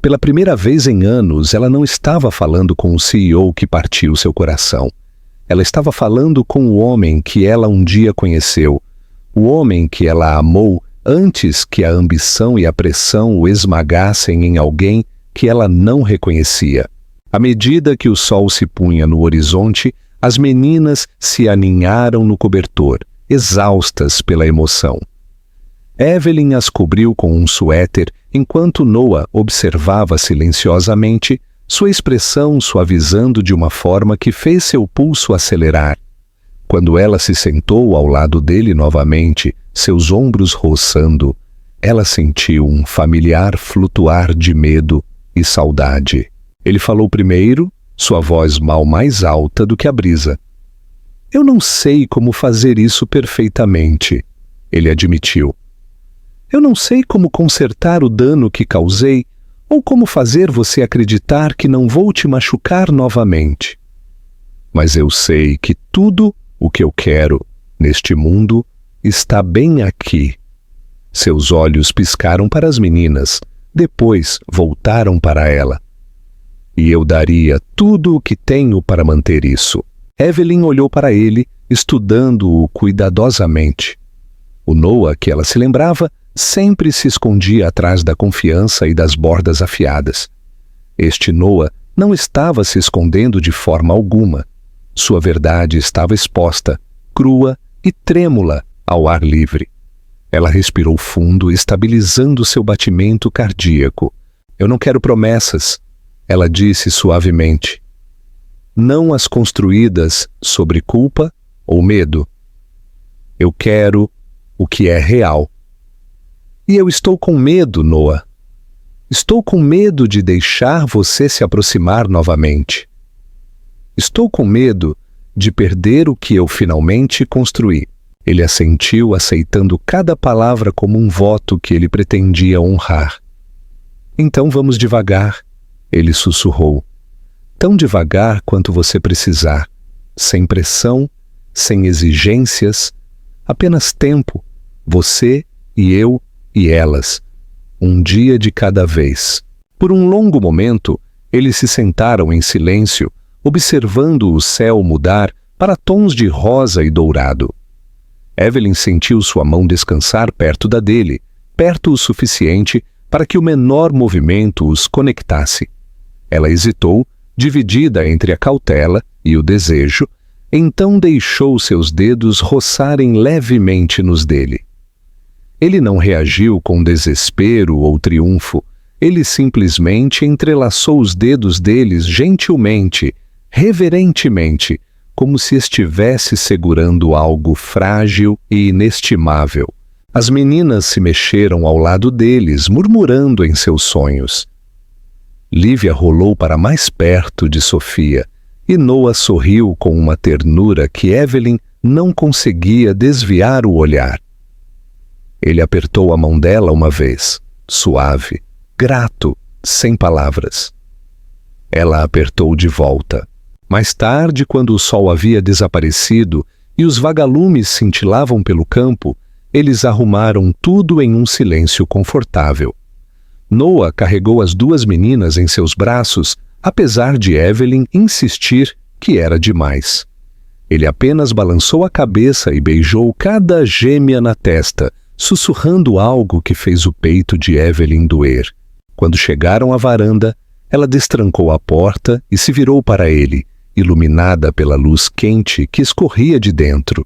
Pela primeira vez em anos, ela não estava falando com o CEO que partiu seu coração. Ela estava falando com o homem que ela um dia conheceu, o homem que ela amou antes que a ambição e a pressão o esmagassem em alguém que ela não reconhecia. À medida que o sol se punha no horizonte, as meninas se aninharam no cobertor, exaustas pela emoção. Evelyn as cobriu com um suéter, enquanto Noah observava silenciosamente, sua expressão suavizando de uma forma que fez seu pulso acelerar. Quando ela se sentou ao lado dele novamente, seus ombros roçando, ela sentiu um familiar flutuar de medo e saudade. Ele falou primeiro, sua voz mal mais alta do que a brisa. "Eu não sei como fazer isso perfeitamente", ele admitiu. "Eu não sei como consertar o dano que causei ou como fazer você acreditar que não vou te machucar novamente. Mas eu sei que tudo o que eu quero neste mundo está bem aqui." Seus olhos piscaram para as meninas, depois voltaram para ela. "E eu daria tudo o que tenho para manter isso." Evelyn olhou para ele, estudando-o cuidadosamente. O Noah, que ela se lembrava, sempre se escondia atrás da confiança e das bordas afiadas. Este Noah não estava se escondendo de forma alguma. Sua verdade estava exposta, crua e trêmula ao ar livre. Ela respirou fundo, estabilizando seu batimento cardíaco. "Eu não quero promessas", ela disse suavemente. "Não as construídas sobre culpa ou medo. Eu quero o que é real." "E eu estou com medo, Noah. Estou com medo de deixar você se aproximar novamente. Estou com medo de perder o que eu finalmente construí." Ele assentiu, aceitando cada palavra como um voto que ele pretendia honrar. Então vamos devagar, ele sussurrou. Tão devagar quanto você precisar, sem pressão, sem exigências, apenas tempo, você e eu e elas, um dia de cada vez. Por um longo momento, eles se sentaram em silêncio, observando o céu mudar para tons de rosa e dourado. Evelyn sentiu sua mão descansar perto da dele, perto o suficiente para que o menor movimento os conectasse. Ela hesitou, dividida entre a cautela e o desejo, então deixou seus dedos roçarem levemente nos dele. Ele não reagiu com desespero ou triunfo, ele simplesmente entrelaçou os dedos deles gentilmente, reverentemente, como se estivesse segurando algo frágil e inestimável. As meninas se mexeram ao lado deles, murmurando em seus sonhos. Lívia rolou para mais perto de Sofia, e Noah sorriu com uma ternura que Evelyn não conseguia desviar o olhar. Ele apertou a mão dela uma vez, suave, grato, sem palavras. Ela apertou de volta. Mais tarde, quando o sol havia desaparecido e os vagalumes cintilavam pelo campo, eles arrumaram tudo em um silêncio confortável. Noah carregou as duas meninas em seus braços, apesar de Evelyn insistir que era demais. Ele apenas balançou a cabeça e beijou cada gêmea na testa, sussurrando algo que fez o peito de Evelyn doer. Quando chegaram à varanda, ela destrancou a porta e se virou para ele, iluminada pela luz quente que escorria de dentro.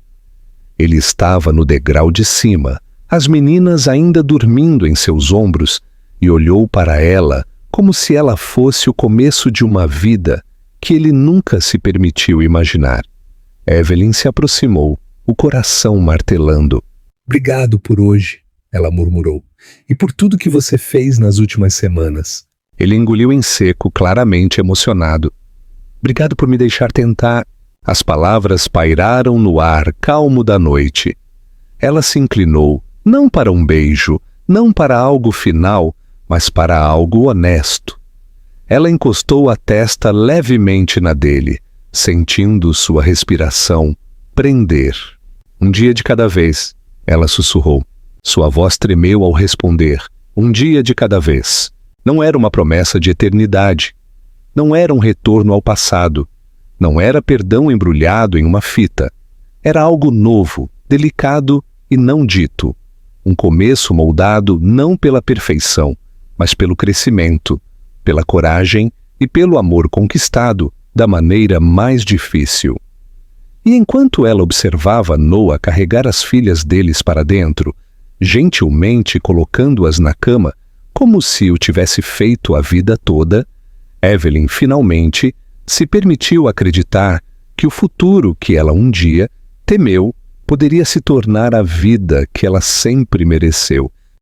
Ele estava no degrau de cima, as meninas ainda dormindo em seus ombros, e olhou para ela como se ela fosse o começo de uma vida que ele nunca se permitiu imaginar. Evelyn se aproximou, o coração martelando. Obrigado por hoje, ela murmurou, e por tudo que você fez nas últimas semanas. Ele engoliu em seco, claramente emocionado. Obrigado por me deixar tentar. As palavras pairaram no ar calmo da noite. Ela se inclinou, não para um beijo, não para algo final, mas para algo honesto. Ela encostou a testa levemente na dele, sentindo sua respiração prender. Um dia de cada vez, ela sussurrou. Sua voz tremeu ao responder. Um dia de cada vez. Não era uma promessa de eternidade. Não era um retorno ao passado. Não era perdão embrulhado em uma fita. Era algo novo, delicado e não dito. Um começo moldado não pela perfeição, mas pelo crescimento, pela coragem e pelo amor conquistado da maneira mais difícil. E enquanto ela observava Noah carregar as filhas deles para dentro, gentilmente colocando-as na cama, como se o tivesse feito a vida toda, Evelyn finalmente se permitiu acreditar que o futuro que ela um dia temeu poderia se tornar a vida que ela sempre mereceu.